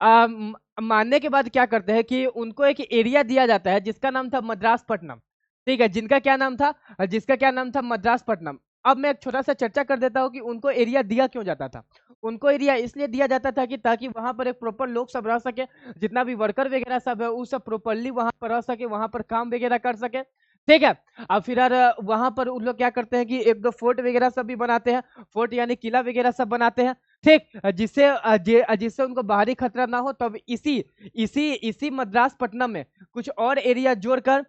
मानने के बाद क्या करते हैं कि उनको एक एरिया दिया जाता है जिसका नाम था मद्रासपट्टनम। ठीक है, जिनका क्या नाम था, जिसका क्या नाम था, मद्रासपट्टनम। अब मैं एक छोटा सा चर्चा कर देता हूँ कि उनको एरिया दिया क्यों जाता था। उनको एरिया इसलिए दिया जाता था कि ताकि वहां पर एक प्रॉपर लोग सब रह सके, जितना भी वर्कर वगैरह सब है वो सब प्रॉपरली वहां पर रह सके, वहां पर काम वगैरह कर सके। ठीक है, अब फिर वहां पर उन लोग क्या करते हैं कि एक दो फोर्ट वगैरह सब भी बनाते हैं, फोर्ट यानी किला वगैरह सब बनाते हैं। ठीक, जिससे उनको बाहरी खतरा ना हो, तब इसी इसी इसी मद्रासपट्टनम में कुछ और एरिया जोड़कर,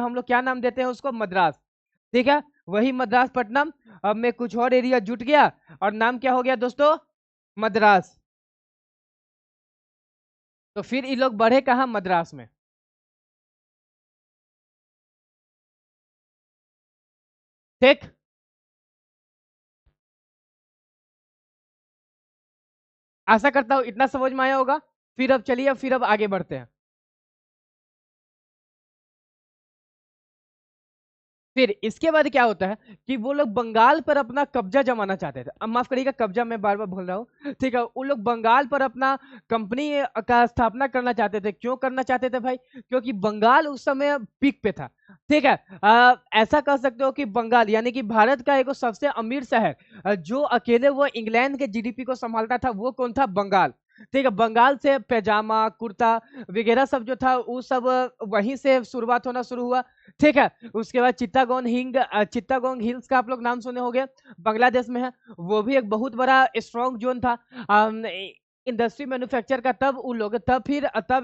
हम लोग क्या नाम देते हैं उसको, मद्रास। ठीक है, वही मद्रासपट्टनम अब में कुछ और एरिया जुट गया और नाम क्या हो गया दोस्तों, मद्रास। तो फिर ये लोग बढ़े कहाँ, मद्रास में। ठीक, आशा करता हूँ इतना समझ में आया होगा। फिर अब आगे बढ़ते हैं। फिर इसके बाद क्या होता है कि वो लोग बंगाल पर अपना कब्जा जमाना चाहते थे। अब माफ करिएगा, कब्जा मैं बार बार भूल रहा हूँ। ठीक है, वो लोग बंगाल पर अपना कंपनी का स्थापना करना चाहते थे। क्यों करना चाहते थे भाई, क्योंकि बंगाल उस समय पीक पे था। ठीक है, ऐसा कह सकते हो कि बंगाल यानी कि भारत का एक सबसे अमीर शहर, जो अकेले वो इंग्लैंड के जीडीपी को संभालता था, वो कौन था, बंगाल। ठीक है, बंगाल से पैजामा कुर्ता वगैरह सब जो था वो सब वहीं से शुरुआत होना शुरू हुआ। ठीक है, उसके बाद चित्तागोंग हिल्स का आप लोग नाम सुने होंगे, बांग्लादेश में है। वो भी एक बहुत बड़ा स्ट्रॉन्ग जोन था इंडस्ट्री मैन्युफैक्चर का। तब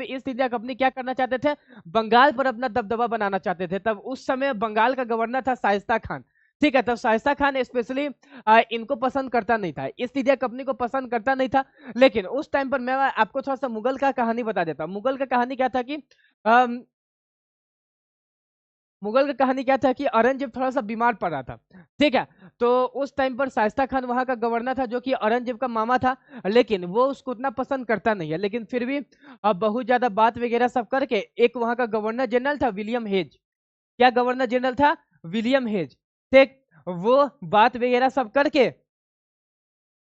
ईस्ट इंडिया कंपनी क्या करना चाहते थे, बंगाल पर अपना दबदबा बनाना चाहते थे। तब उस समय बंगाल का गवर्नर था शाइस्ता खान। ठीक है, तब शाइस्ता खान स्पेशली इनको पसंद करता नहीं था, ईस्ट इंडिया कंपनी को पसंद करता नहीं था। लेकिन उस टाइम पर मैं आपको थोड़ा सा मुगल का कहानी बता देता हूँ। मुगल का कहानी क्या था कि मुगल का कहानी क्या था कि औरंगजेब थोड़ा सा बीमार पड़ रहा था। ठीक है, तो उस टाइम पर शाइस्ता खान वहां का गवर्नर था, जो कि औरंगजेब का मामा था। लेकिन वो उसको उतना पसंद करता नहीं है, लेकिन फिर भी अब बहुत ज्यादा बात वगैरह सब करके एक वहां का गवर्नर जनरल था विलियम हेज। क्या गवर्नर जनरल था? William hedge. ठीक, वो बात वगैरह सब करके,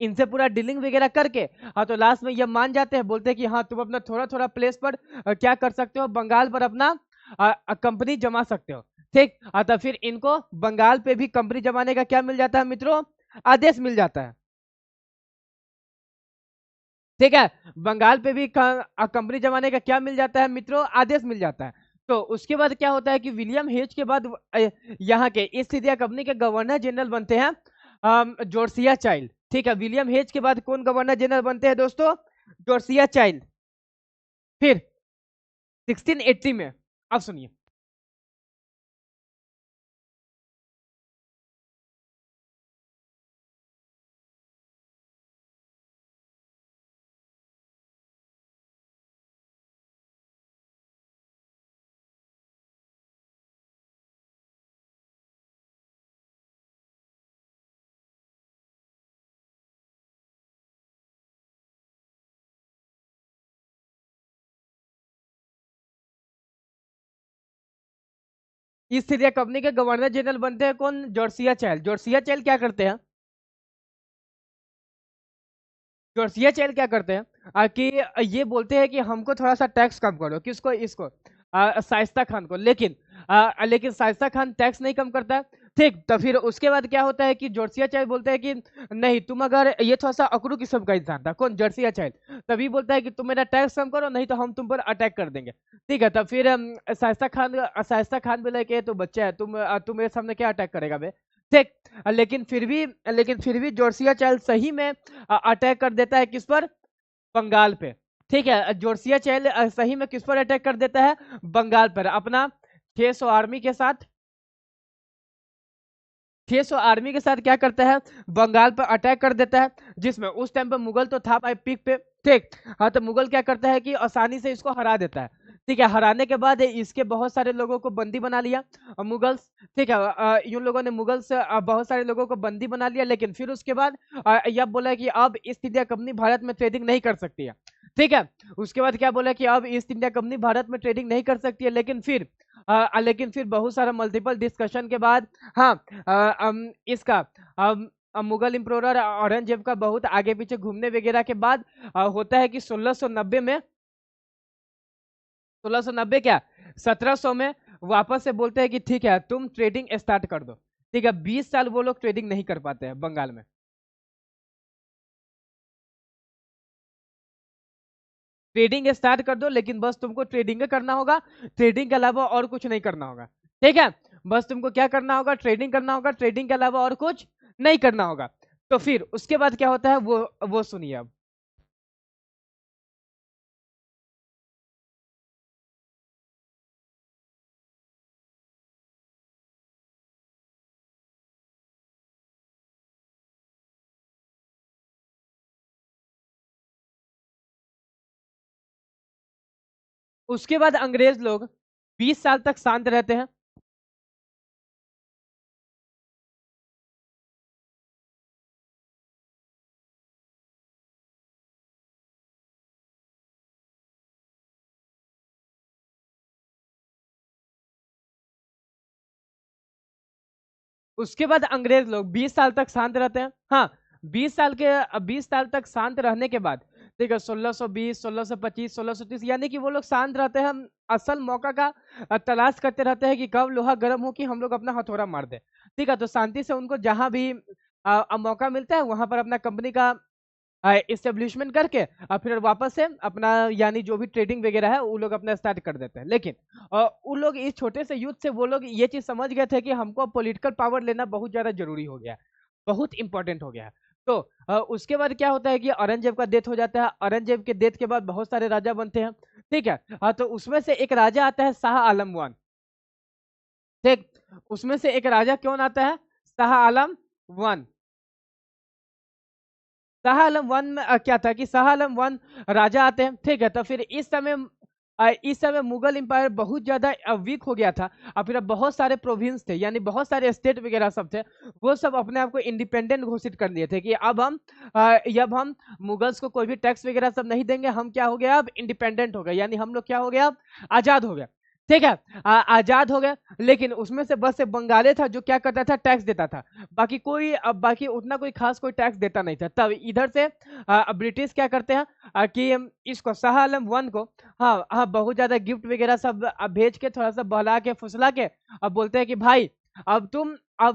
इनसे पूरा डीलिंग वगैरह करके, हाँ, तो लास्ट में ये मान जाते हैं, बोलते हैं कि हाँ, तुम अपना थोड़ा थोड़ा प्लेस पर क्या कर सकते हो, बंगाल पर अपना कंपनी जमा सकते हो। ठीक, तो फिर इनको बंगाल पे भी कंपनी जमाने का क्या मिल जाता है मित्रों? आदेश मिल जाता है। ठीक है, बंगाल पे भी कंपनी जमाने का क्या मिल जाता है मित्रों? आदेश मिल जाता है। तो उसके बाद क्या होता है कि विलियम हेज के बाद यहाँ के ईस्ट इंडिया कंपनी के गवर्नर जनरल बनते हैं जोसिया चाइल्ड। ठीक है, विलियम हेज के बाद कौन गवर्नर जनरल बनते हैं दोस्तों? जोसिया चाइल्ड। फिर 1680 में, अब सुनिए, ईस्ट इंडिया कंपनी के गवर्नर जनरल बनते हैं कौन? जोसिया चाइल्ड। जोसिया चाइल्ड क्या करते हैं? जोसिया चाइल्ड क्या करते हैं कि ये बोलते हैं कि हमको थोड़ा सा टैक्स कम करो। किसको? इसको, शाइस्ता खान को। लेकिन शाइस्ता खान टैक्स नहीं कम करता है। ठीक, तो फिर उसके बाद क्या होता है कि जोसिया चाइल्ड बोलते हैं कि नहीं, तुम अगर, ये थोड़ा सा अकड़ू किस्म का इंसान था, कौन? जोसिया चाइल्ड। तभी बोलता है कि तुम मेरा टैक्स कम करो, नहीं तो हम तुम पर अटैक कर देंगे। ठीक है, तब फिर शाइस्ता खान बोला कि ये तो बच्चा है, तुम मेरे सामने क्या अटैक करेगा बे। ठीक, लेकिन फिर भी जोसिया चाइल्ड सही में अटैक कर देता है, किस पर? बंगाल पे। ठीक है, जोसिया चाइल्ड सही में किस पर अटैक कर देता है? बंगाल पर, अपना 600 आर्मी के साथ। 600 आर्मी के साथ क्या करता है? बंगाल पर अटैक कर देता है, जिसमें उस टाइम पे मुगल तो था भाई पीक पे। ठीक, हाँ, तो मुगल क्या करता है कि आसानी से इसको हरा देता है। ठीक है, हराने के बाद इसके बहुत सारे लोगों को बंदी बना लिया मुगल्स। ठीक है, इन लोगों ने मुगल्स बहुत सारे लोगों को बंदी बना लिया, लेकिन फिर उसके बाद यह बोला कि अब ईस्ट इंडिया कंपनी भारत में ट्रेडिंग नहीं कर सकती है। ठीक है, उसके बाद क्या बोला कि अब ईस्ट इंडिया कंपनी भारत में ट्रेडिंग नहीं कर सकती है, लेकिन फिर बहुत सारा मल्टीपल डिस्कशन के बाद, हाँ, इसका मुगल इम्प्रोरर औरंगजेब का बहुत आगे पीछे घूमने वगैरह के बाद होता है कि 1690 में, 1690 क्या, 1700 में वापस से बोलते हैं कि ठीक है, तुम ट्रेडिंग स्टार्ट कर दो। ठीक है, 20 साल वो लोग ट्रेडिंग नहीं कर पाते हैं बंगाल में। ट्रेडिंग स्टार्ट कर दो, लेकिन बस तुमको ट्रेडिंग करना होगा, ट्रेडिंग के अलावा और कुछ नहीं करना होगा। ठीक है, बस तुमको क्या करना होगा? ट्रेडिंग करना होगा, ट्रेडिंग के अलावा और कुछ नहीं करना होगा। तो फिर उसके बाद क्या होता है वो सुनिए अब। उसके बाद अंग्रेज लोग 20 साल तक शांत रहते हैं। उसके बाद अंग्रेज लोग 20 साल तक शांत रहते हैं। हाँ, 20 साल तक शांत रहने के बाद, ठीक है, 1620, 1625, 1630, यानी कि वो लोग शांत रहते हैं। हम असल मौका का तलाश करते रहते हैं कि कब लोहा गर्म हो कि हम लोग अपना हथौड़ा मार दे। ठीक है, तो शांति से उनको जहां भी मौका मिलता है वहां पर अपना कंपनी का इस्टेब्लिशमेंट करके फिर वापस से अपना, यानी जो भी ट्रेडिंग वगैरह है वो लोग अपना स्टार्ट कर देते हैं। लेकिन वो लोग इस छोटे से युद्ध से वो लोग ये चीज समझ गए थे कि हमको पॉलिटिकल पावर लेना बहुत ज्यादा जरूरी हो गया है, बहुत इंपॉर्टेंट हो गया है। तो उसके बाद क्या होता है कि औरंगजेब का डेथ हो जाता है। औरंगजेब के डेथ के बाद बहुत सारे राजा बनते हैं। ठीक है, तो उसमें से एक राजा आता है शाह आलम वन। ठीक, उसमें से एक राजा कौन आता है? शाह आलम वन। शाह आलम वन में क्या था कि शाह आलम वन राजा आते हैं। ठीक है, तो फिर इस समय इस समय मुगल एम्पायर बहुत ज्यादा वीक हो गया था। और फिर अब बहुत सारे प्रोविंस थे, यानी बहुत सारे स्टेट वगैरह सब थे, वो सब अपने आप को इंडिपेंडेंट घोषित कर लिए थे कि अब हम मुगल्स को कोई भी टैक्स वगैरह सब नहीं देंगे, हम क्या हो गया, अब इंडिपेंडेंट हो गए, यानी हम लोग क्या हो गया, अब आजाद हो गए। ठीक है, आजाद हो गए। लेकिन उसमें से बस एक बंगाली था जो क्या करता था, टैक्स देता था। बाकी उतना कोई खास कोई टैक्स देता नहीं था। तब इधर से ब्रिटिश क्या करते हैं कि इसको शाह आलम वन को, हाँ हाँ, बहुत ज्यादा गिफ्ट वगैरह सब भेज के थोड़ा सा बहला के फुसला के अब बोलते हैं कि भाई अब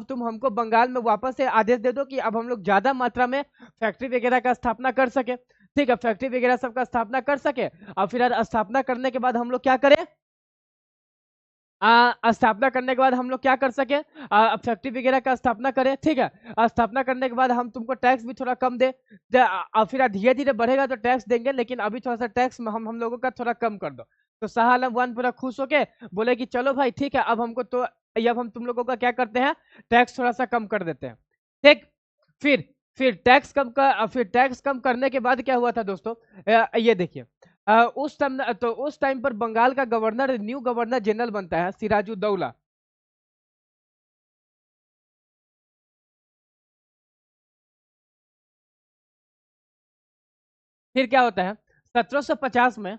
तुम हमको बंगाल में वापस से आदेश दे दो कि अब हम लोग ज्यादा मात्रा में फैक्ट्री वगैरह का स्थापना कर सके। ठीक है, फैक्ट्री वगैरह सबका स्थापना कर सके। और फिर स्थापना करने के बाद हम लोग क्या करें, स्थापना करने के बाद हम लोग क्या कर सके, फैक्ट्री वगैरह का स्थापना करें। ठीक है, स्थापना करने के बाद हम तुमको टैक्स भी थोड़ा कम दे, फिर धीरे धीरे बढ़ेगा तो टैक्स देंगे, लेकिन अभी थोड़ा सा टैक्स हम लोगों का थोड़ा कम कर दो। तो शाह आलम वन पूरा खुश होके बोले कि चलो भाई ठीक है, अब हम तुम लोगों का क्या करते हैं, टैक्स थोड़ा सा कम कर देते हैं। ठीक, फिर फिर टैक्स कम करने के बाद क्या हुआ था दोस्तों, ये देखिए, उस टाइम पर बंगाल का गवर्नर, न्यू गवर्नर जनरल बनता है सिराजुद्दौला। फिर क्या होता है 1750 में,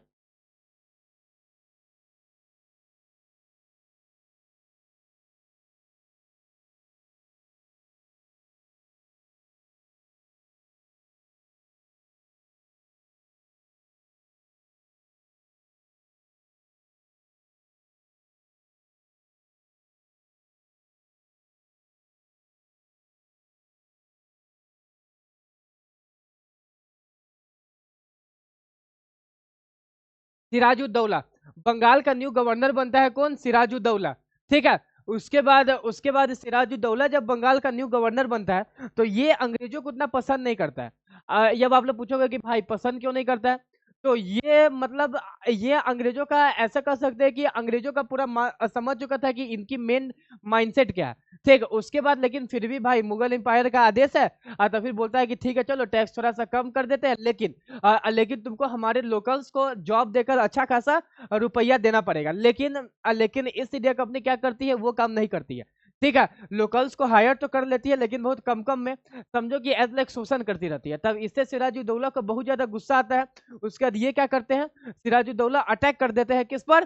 सिराजुद्दौला बंगाल का न्यू गवर्नर बनता है, कौन, सिराजुद्दौला। ठीक है, उसके बाद सिराजुद्दौला जब बंगाल का न्यू गवर्नर बनता है तो ये अंग्रेजों को उतना पसंद नहीं करता है। जब आप लोग पूछोगे कि भाई पसंद क्यों नहीं करता है, तो ये मतलब ये अंग्रेजों का, ऐसा कह सकते हैं कि अंग्रेजों का पूरा समझ चुका था कि इनकी मेन माइंडसेट क्या है। ठीक, उसके बाद लेकिन फिर भी भाई मुगल एम्पायर का आदेश है, तो फिर बोलता है कि ठीक है चलो टैक्स थोड़ा सा कम कर देते हैं, लेकिन तुमको हमारे लोकल्स को जॉब देकर अच्छा खासा रुपया देना पड़ेगा। लेकिन ईस्ट इंडिया कंपनी क्या करती है, वो काम नहीं करती है। ठीक है, लोकल्स को हायर तो कर लेती है लेकिन बहुत कम कम में, समझो कि एज लाइक शोषण करती रहती है। तब इससे सिराजुद्दौला को बहुत ज्यादा गुस्सा आता है। उसके बाद ये क्या करते हैं, सिराजुद्दौला अटैक कर देते हैं, किस पर,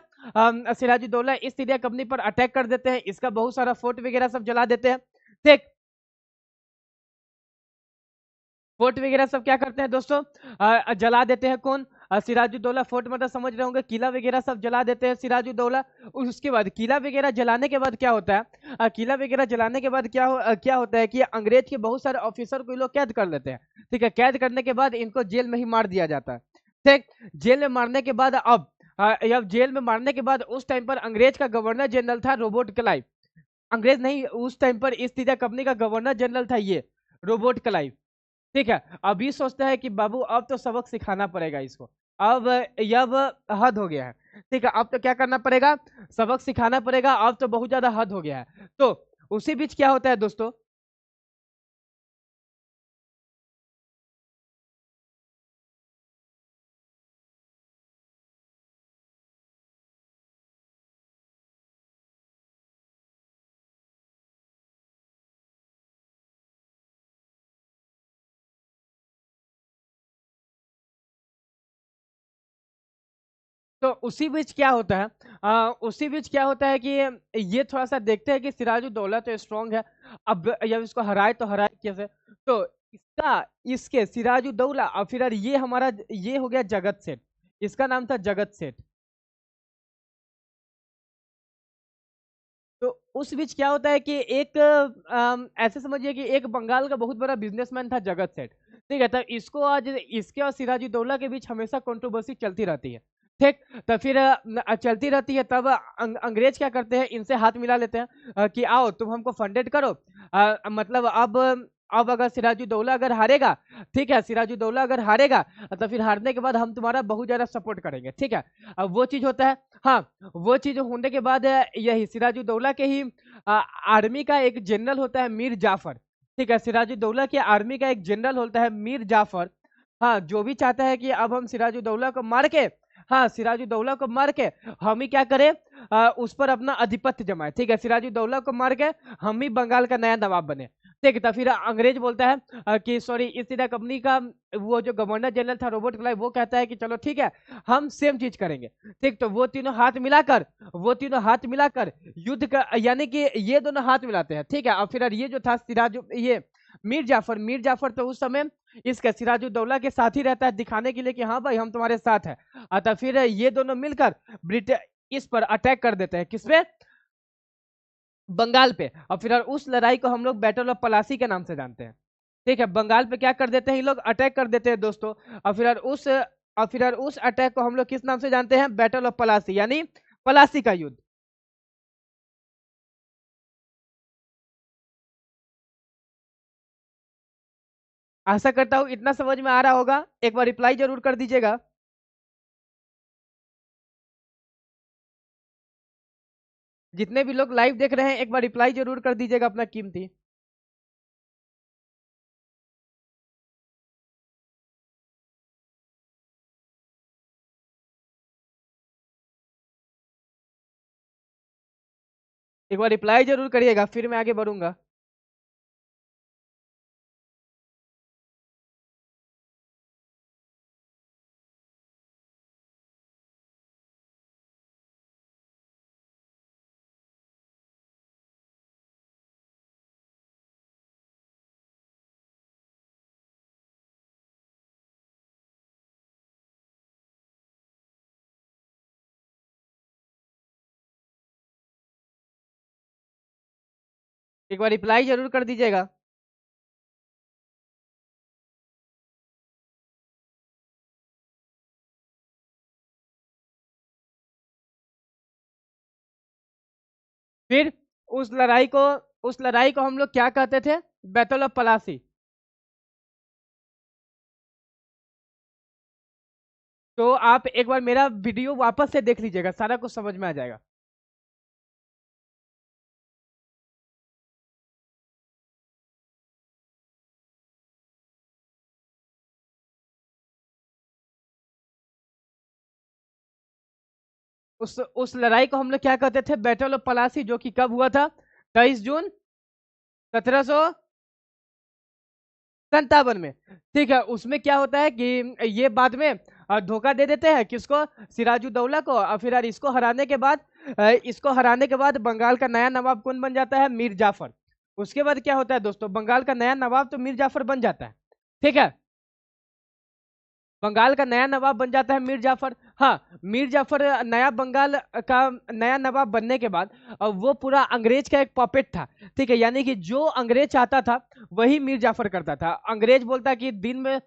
सिराजुद्दौला ईस्ट इंडिया कंपनी पर अटैक कर देते हैं, इसका बहुत सारा फोर्ट वगैरह सब जला देते हैं। ठीक, फोर्ट वगैरह सब क्या करते हैं दोस्तों, जला देते हैं, कौन, सिराजुद्दौला। फोर्ट मतलब समझ रहे होंगे, किला वगैरह सब जला देते हैं सिराजुद्दौला। उसके बाद किला वगैरह जलाने के बाद क्या होता है, किला वगैरह जलाने के बाद क्या होता है कि अंग्रेज के बहुत सारे ऑफिसर को ये लोग कैद कर लेते हैं। ठीक है, कैद करने के बाद इनको जेल में ही मार दिया जाता है। ठीक, जेल में मारने के बाद अब जेल में मारने के बाद उस टाइम पर अंग्रेज का गवर्नर जनरल था रोबोट क्लाइव। अंग्रेज नहीं, उस टाइम पर ईस्ट इंडिया कंपनी का गवर्नर जनरल था ये रोबोट क्लाइव। ठीक है, अभी सोचता है कि बाबू अब तो सबक सिखाना पड़ेगा इसको, अब हद हो गया है। ठीक है, अब तो क्या करना पड़ेगा, सबक सिखाना पड़ेगा, अब तो बहुत ज्यादा हद हो गया है। तो उसी बीच क्या होता है दोस्तों, तो उसी बीच क्या होता है, उसी बीच क्या होता है कि ये थोड़ा सा देखते हैं कि सिराजुद्दौला तो स्ट्रांग है, अब जब इसको हराए तो हराए कैसे। तो इसके सिराजुद्दौला और फिर ये हमारा ये हो गया जगत सेठ, इसका नाम था जगत सेठ। तो उस बीच क्या होता है कि ऐसे समझिए कि एक बंगाल का बहुत बड़ा बिजनेसमैन था जगत सेठ। ठीक है, तब इसको आज इसके और सिराजुद्दौला के बीच हमेशा कंट्रोवर्सी चलती रहती है। ठीक, तो फिर चलती रहती है, तब अंग्रेज क्या करते हैं, इनसे हाथ मिला लेते हैं, कि आओ तुम हमको फंडेड करो। मतलब अब अगर सिराजुद्दौला अगर हारेगा, ठीक है, सिराजुद्दौला अगर हारेगा तो फिर हारने के बाद हम तुम्हारा बहुत ज्यादा सपोर्ट करेंगे। ठीक है, अब वो चीज होता है। हाँ, वो चीज होने के बाद यही सिराजुद्दौला के ही आर्मी का एक जनरल होता है मीर जाफर। ठीक है, सिराजुद्दौला की आर्मी का एक जनरल होता है मीर जाफर। हाँ, जो भी चाहता है कि अब हम सिराजुद्दौला को मार के हाँ, सिराजुद्दौला को मार के हम ही क्या करें, उस पर अपना आधिपत्य जमाए। ठीक है, सिराजुद्दौला को मार के हम ही बंगाल का नया नवाब बने। ठीक है, तो फिर अंग्रेज बोलता है कि सॉरी, ईस्ट इंडिया कंपनी का वो जो गवर्नर जनरल था रॉबर्ट क्लाइव, वो कहता है कि चलो ठीक है, हम सेम चीज करेंगे। ठीक, तो वो तीनों हाथ मिलाकर युद्ध का, यानी कि ये दोनों हाथ मिलाते हैं। ठीक है, और फिर ये जो था सिराज, ये मीर जाफर तो उस समय इसके सिराजुद्दौला के साथ ही रहता है, दिखाने के लिए कि हाँ भाई हम तुम्हारे साथ है। अतः फिर ये दोनों मिलकर ब्रिटेन इस पर अटैक कर देते हैं, किस पे, बंगाल पे। और फिर उस लड़ाई को हम लोग बैटल ऑफ पलासी के नाम से जानते हैं। ठीक है, बंगाल पे क्या कर देते हैं ये लोग, अटैक कर देते हैं दोस्तों। और फिर उस अटैक को हम लोग किस नाम से जानते हैं, बैटल ऑफ पलासी, यानी पलासी का युद्ध। आशा करता हूं इतना समझ में आ रहा होगा, एक बार रिप्लाई जरूर कर दीजिएगा। जितने भी लोग लाइव देख रहे हैं, एक बार रिप्लाई जरूर कर दीजिएगा अपना कीमती। एक बार रिप्लाई जरूर करिएगा, फिर मैं आगे बढ़ूंगा। एक बार रिप्लाई जरूर कर दीजिएगा। फिर उस लड़ाई को उस लड़ाई को हम लोग क्या कहते थे, बैटल ऑफ पलासी। तो आप एक बार मेरा वीडियो वापस से देख लीजिएगा, सारा कुछ समझ में आ जाएगा। उस लड़ाई को हम लोग क्या कहते थे, बैटल ऑफ पलासी, जो कि कब हुआ था, 23 जून 1757 में। ठीक है, उसमें क्या होता है कि ये बाद में धोखा दे देते हैं किसको, सिराजुद्दौला को। और फिर यार इसको हराने के बाद बंगाल का नया नवाब कौन बन जाता है, मीर जाफर। उसके बाद क्या होता है दोस्तों, बंगाल का नया नवाब तो मीर जाफर बन जाता है। ठीक है, बंगाल का नया नवाब बन जाता है मीर जाफर। हाँ, मीर जाफर नया बंगाल का नया नवाब बनने के बाद वो पूरा अंग्रेज का एक पॉपेट था। ठीक है, यानी कि जो अंग्रेज चाहता था वही मीर जाफर करता था। अंग्रेज बोलता कि दिन में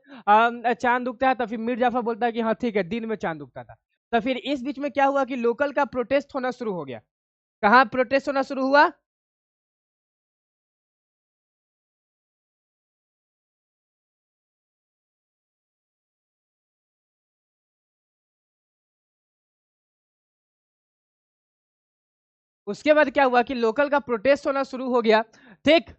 चांद उगता है, तो फिर मीर जाफर बोलता कि हाँ ठीक है, दिन में चांद उगता था। तो फिर इस बीच में क्या हुआ कि लोकल का प्रोटेस्ट होना शुरू हो गया। कहाँ प्रोटेस्ट होना शुरू हुआ, उसके बाद क्या हुआ कि लोकल का प्रोटेस्ट होना शुरू हो गया। ठीक,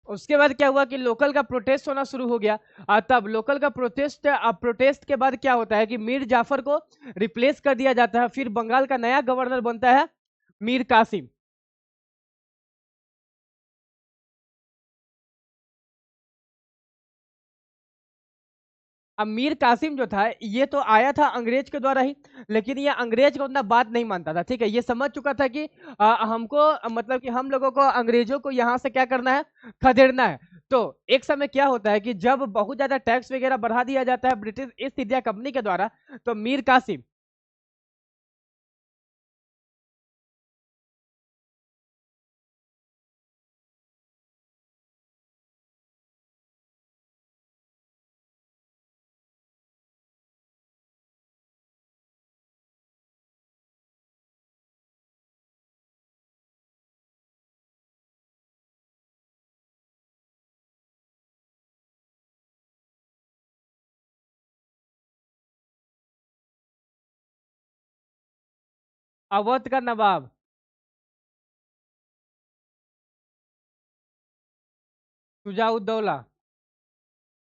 उसके बाद क्या हुआ कि लोकल का प्रोटेस्ट होना शुरू हो गया। तब लोकल का प्रोटेस्ट के बाद क्या होता है कि मीर जाफर को रिप्लेस कर दिया जाता है। फिर बंगाल का नया गवर्नर बनता है मीर कासिम। अब मीर कासिम जो था, ये तो आया था अंग्रेज के द्वारा ही, लेकिन ये अंग्रेज का उतना बात नहीं मानता था। ठीक है, ये समझ चुका था कि मतलब कि हम लोगों को अंग्रेजों को यहाँ से क्या करना है, खदेड़ना है। तो एक समय क्या होता है कि जब बहुत ज्यादा टैक्स वगैरह बढ़ा दिया जाता है ब्रिटिश ईस्ट इंडिया कंपनी के द्वारा, तो मीर कासिम, अवध का नवाब, शुजाउद्दौला।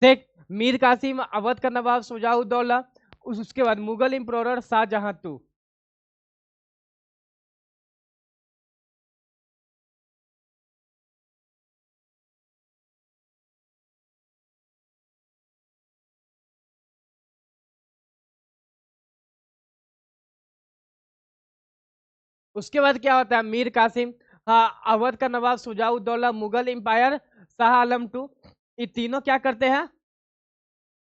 ठीक, मीर कासिम अवध का नवाब शुजाउद्दौला, उसके बाद मुगल इम्प्रोरर शाहजहां टू। उसके बाद क्या होता है, मीर कासिम, हाँ, अवध का नवाब शुजाउद्दौला, मुगल एम्पायर, शाह आलम टू, ये तीनों क्या करते हैं,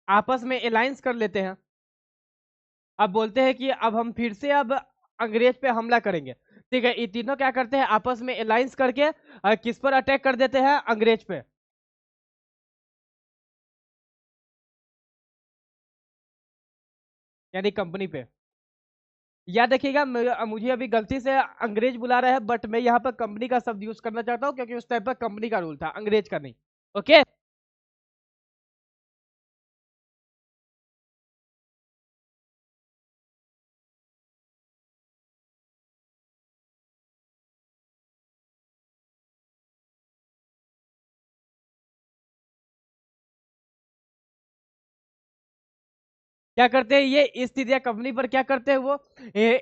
आपस में अलायंस कर लेते हैं। अब बोलते हैं कि अब हम फिर से अब अंग्रेज पे हमला करेंगे। ठीक है, ये तीनों क्या करते हैं, आपस में अलायंस करके किस पर अटैक कर देते हैं, अंग्रेज पे। यानी कंपनी पे। याद रखिएगा, मुझे अभी गलती से अंग्रेज बुला रहा है, बट मैं यहाँ पर कंपनी का शब्द यूज करना चाहता हूँ, क्योंकि उस टाइम पर कंपनी का रूल था, अंग्रेज का नहीं। ओके। क्या करते हैं ये ईस्ट इंडिया कंपनी पर, क्या करते हैं वो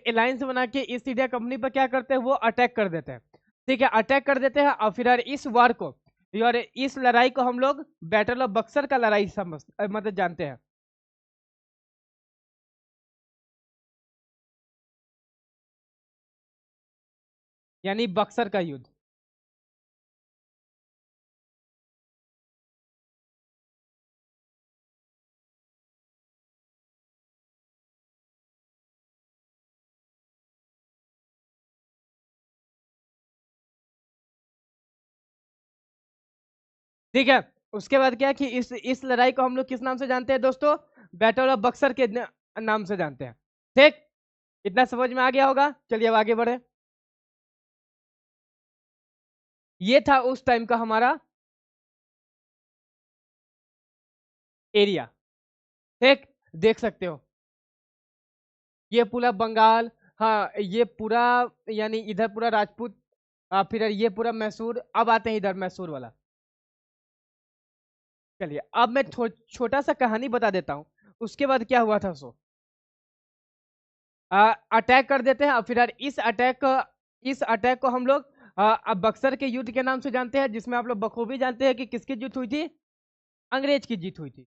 अलायंस बना के ईस्ट इंडिया कंपनी पर क्या करते हैं, वो अटैक कर देते हैं। ठीक है, अटैक कर देते हैं, और फिर यार इस वार को, यार इस लड़ाई को हम लोग बैटल ऑफ बक्सर का लड़ाई समझ मतलब जानते हैं। यानी बक्सर का युद्ध। ठीक है, उसके बाद क्या कि इस लड़ाई को हम लोग किस नाम से जानते हैं दोस्तों, बैटल ऑफ बक्सर के नाम से जानते हैं। ठीक, इतना समझ में आ गया होगा, चलिए अब आगे बढ़े। ये था उस टाइम का हमारा एरिया। ठीक, देख सकते हो, ये पूरा बंगाल, हाँ ये पूरा, यानी इधर पूरा राजपूत, फिर ये पूरा मैसूर। अब आते हैं इधर मैसूर वाला। चलिए अब मैं छोटा सा कहानी बता देता हूँ, उसके बाद क्या हुआ था सो। अटैक कर देते हैं, और फिर यार इस अटैक को हम लोग अब बक्सर के युद्ध के नाम से जानते हैं, जिसमें आप लोग बखूबी जानते हैं कि किसकी जीत हुई थी, अंग्रेज की जीत हुई थी।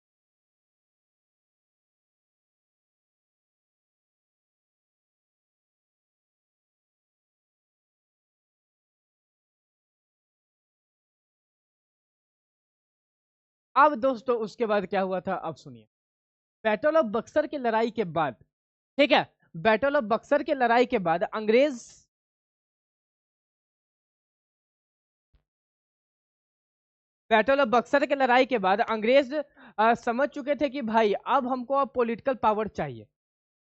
अब दोस्तों उसके बाद क्या हुआ था, अब सुनिए। बैटल ऑफ बक्सर की लड़ाई के बाद, ठीक है, बैटल ऑफ बक्सर की लड़ाई के बाद अंग्रेज, बैटल ऑफ बक्सर की लड़ाई के बाद अंग्रेज समझ चुके थे कि भाई अब हमको अब पॉलिटिकल पावर चाहिए।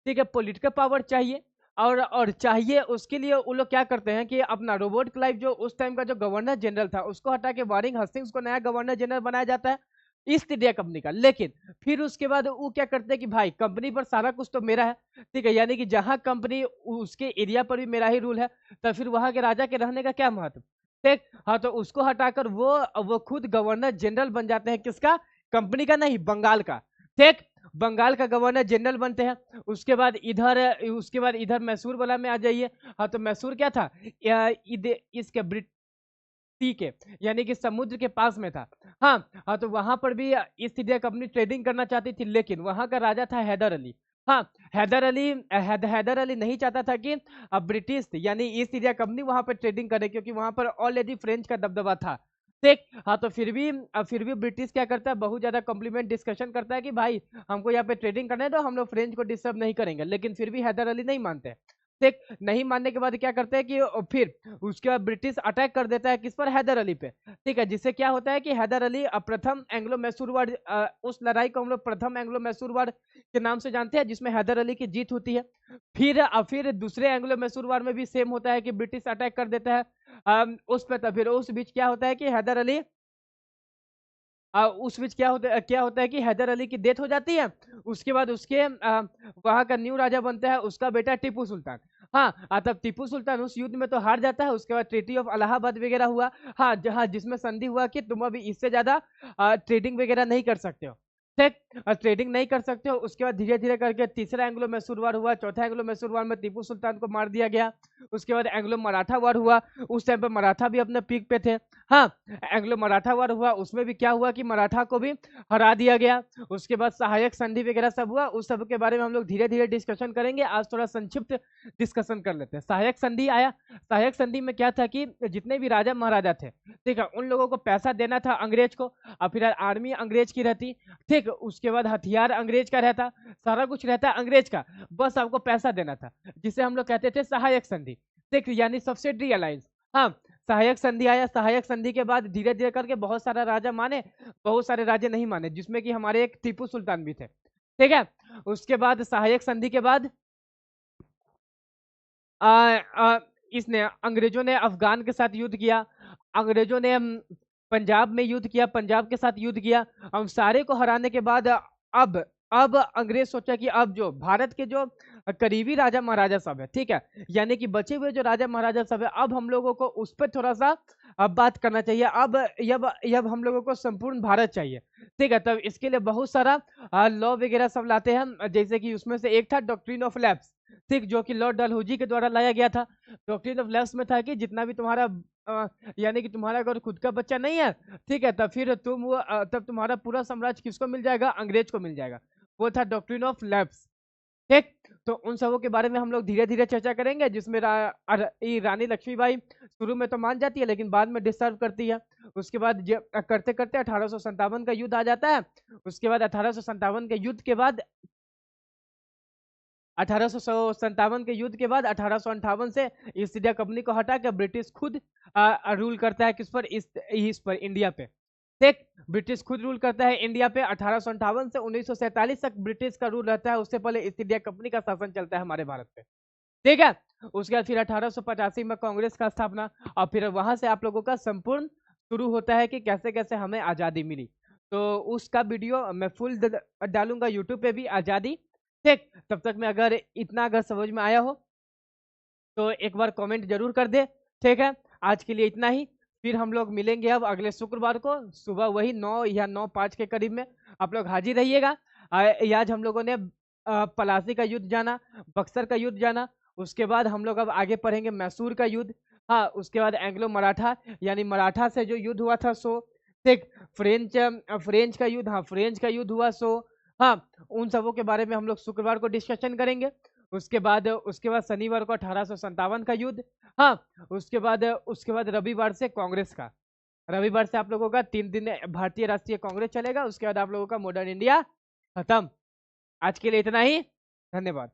ठीक है, पॉलिटिकल पावर चाहिए, और चाहिए उसके लिए वो लोग क्या करते हैं कि अपना रॉबर्ट क्लाइव, जो उस टाइम का जो गवर्नर जनरल था, उसको हटा के वारिंग हस्टिंग्स को नया गवर्नर जनरल बनाया जाता है ईस्ट इंडिया कंपनी का। लेकिन फिर उसके बाद वो क्या करते हैं कि भाई कंपनी पर सारा कुछ तो मेरा है। ठीक है, यानी कि जहां कंपनी, उसके एरिया पर भी मेरा ही रूल है, तो फिर वहां के राजा के रहने का क्या महत्व। ठीक, हाँ, तो उसको हटाकर वो खुद गवर्नर जनरल बन जाते हैं, किसका, कंपनी का नहीं, बंगाल का। ठीक, बंगाल का गवर्नर जनरल बनते हैं। उसके बाद इधर मैसूर वाला में आ जाइए। हाँ, तो मैसूर क्या था, इसके सी के, यानी कि समुद्र के पास में था। हाँ, हाँ, तो वहां पर भी ईस्ट इंडिया कंपनी ट्रेडिंग करना चाहती थी, लेकिन वहां का राजा था हैदर अली। हाँ, हैदर अली नहीं चाहता था कि ब्रिटिश, यानी ईस्ट इंडिया कंपनी वहां पर ट्रेडिंग करे, क्योंकि वहां पर ऑलरेडी फ्रेंच का दबदबा था। ठीक, हाँ, तो फिर भी ब्रिटिश क्या करता है, बहुत ज्यादा कॉम्प्लीमेंट डिस्कशन करता है कि भाई हमको यहाँ पे ट्रेडिंग करने दो, हम लोग फ्रेंच को डिस्टर्ब नहीं करेंगे, लेकिन फिर भी हैदर अली नहीं मानते। ठीक, नहीं मानने के बाद क्या करते हैं कि फिर उसके बाद ब्रिटिश अटैक कर देता है किस पर, हैदर अली पे। ठीक है, जिससे क्या होता है कि हैदर अली प्रथम एंग्लो मैसूर वार, उस लड़ाई को हम लोग प्रथम एंग्लो मैसूर वार के नाम से जानते हैं, जिसमें हैदर अली की जीत होती है। फिर दूसरे एंग्लो मैसूर वार में भी सेम होता है कि ब्रिटिश अटैक कर देता है उस पर। तो फिर उस बीच क्या होता है कि हैदर अली, उस बीच क्या होता है कि हैदर अली की डेथ हो जाती है। उसके बाद वहां का न्यू राजा बनता है उसका बेटा टीपू सुल्तान। हाँ, तब टीपू सुल्तान उस युद्ध में तो हार जाता है। उसके बाद ट्रीटी ऑफ इलाहाबाद वगैरह हुआ। हाँ, जहाँ जिसमें संधि हुआ कि तुम अभी इससे ज्यादा ट्रेडिंग वगैरह नहीं कर सकते हो, ठीक। ट्रेडिंग नहीं कर सकते हो। उसके बाद धीरे धीरे करके तीसरा एंग्लो मैसूर वार हुआ। चौथा एंग्लो मैसूर वार में टीपू सुल्तान को मार दिया गया। उसके बाद एंग्लो मराठा वार हुआ। उस टाइम पे मराठा भी अपने पीक पे थे। हाँ, एंग्लो मराठा वार हुआ, उसमें भी क्या हुआ कि मराठा को भी हरा दिया गया। उसके बाद सहायक संधि वगैरह सब हुआ। उस सब के बारे में हम लोग धीरे धीरे डिस्कशन करेंगे। आज थोड़ा संक्षिप्त डिस्कशन कर लेते हैं। सहायक संधि आया। सहायक संधि में क्या था कि जितने भी राजा महाराजा थे, ठीक है, उन लोगों को पैसा देना था अंग्रेज को, और फिर आर्मी अंग्रेज की रहती, ठीक। उसके बाद हथियार अंग्रेज का रहता, सारा कुछ रहता अंग्रेज का, बस आपको पैसा देना था, जिसे हम लोग कहते थे सहायक संधि, ठीक, यानी सब्सिडी अलायंस। हाँ, सहायक संधि आया। सहायक संधि के बाद धीरे धीरे करके बहुत सारा राजा माने, बहुत सारे राजे नहीं माने, जिसमें कि हमारे एक टीपू सुल्तान भी थे, ठीक है। उसके बाद सहायक संधि के बाद आ, आ, इसने अंग्रेजों ने अफगान के साथ युद्ध किया। अंग्रेजों ने पंजाब में युद्ध किया, पंजाब के साथ युद्ध किया। हम सारे को हराने के बाद अब अंग्रेज सोचा कि अब जो भारत के जो करीबी राजा महाराजा सब है, ठीक है, यानी कि बचे हुए जो राजा महाराजा सब है, अब हम लोगों को उस पर थोड़ा सा अब बात करना चाहिए। अब हम लोगों को संपूर्ण भारत चाहिए, ठीक है। तब इसके लिए बहुत सारा लॉ वगैरह सब लाते हैं, जैसे कि उसमें से एक था डॉक्ट्रिन ऑफ लैप्स, ठीक, जो कि लॉर्ड डलहौजी के द्वारा लाया गया था। डॉक्ट्रिन ऑफ लैप्स में था कि जितना भी तुम्हारा यानी कि तुम्हारा अगर खुद का बच्चा नहीं है, ठीक है, तब फिर तब तुम्हारा पूरा साम्राज्य किसको मिल जाएगा? अंग्रेज को मिल जाएगा। वो था डॉक्ट्रिन ऑफ लैप्स, ठीक। तो उन सबों के बारे में हम लोग धीरे धीरे चर्चा करेंगे, जिसमें रानी लक्ष्मीबाई शुरू में तो मान जाती है, लेकिन बाद में डिस्टर्ब करती है। उसके बाद करते करते 1857 का युद्ध आ जाता है। उसके बाद 1857 के युद्ध के बाद 1857 के युद्ध के बाद 1858 से ईस्ट इंडिया कंपनी को हटा कर ब्रिटिश खुद रूल करता है। किस पर? इस पर, इंडिया पे, ठीक। ब्रिटिश खुद रूल करता है इंडिया पे। 1858 से 1947 तक ब्रिटिश का रूल रहता है। उससे पहले ईस्ट इंडिया कंपनी का शासन चलता है हमारे भारत पे, ठीक है। उसके बाद फिर 1885 में कांग्रेस का स्थापना, और फिर वहां से आप लोगों का संपूर्ण शुरू होता है कि कैसे कैसे हमें आजादी मिली। तो उसका वीडियो मैं फुल डालूंगा यूट्यूब पे भी, आजादी, ठीक। तब तक में अगर इतना अगर समझ में आया हो तो एक बार कमेंट जरूर कर दे, ठीक है। आज के लिए इतना ही। फिर हम लोग मिलेंगे अब अगले शुक्रवार को सुबह वही 9 या 9:05 के करीब में। आप लोग हाजिर रहिएगा। आज हम लोगों ने पलासी का युद्ध जाना, बक्सर का युद्ध जाना। उसके बाद हम लोग अब आगे पढ़ेंगे मैसूर का युद्ध। हाँ, उसके बाद एंग्लो मराठा, यानी मराठा से जो युद्ध हुआ था सो, ठीक। फ्रेंच का युद्ध, हाँ, फ्रेंच का युद्ध हुआ सो, हाँ, उन सबों के बारे में हम लोग शुक्रवार को डिस्कशन करेंगे। उसके बाद शनिवार को 1857 का युद्ध। हाँ, उसके बाद रविवार से कांग्रेस का, रविवार से आप लोगों का 3 दिन भारतीय राष्ट्रीय कांग्रेस चलेगा। उसके बाद आप लोगों का मॉडर्न इंडिया खत्म। आज के लिए इतना ही। धन्यवाद।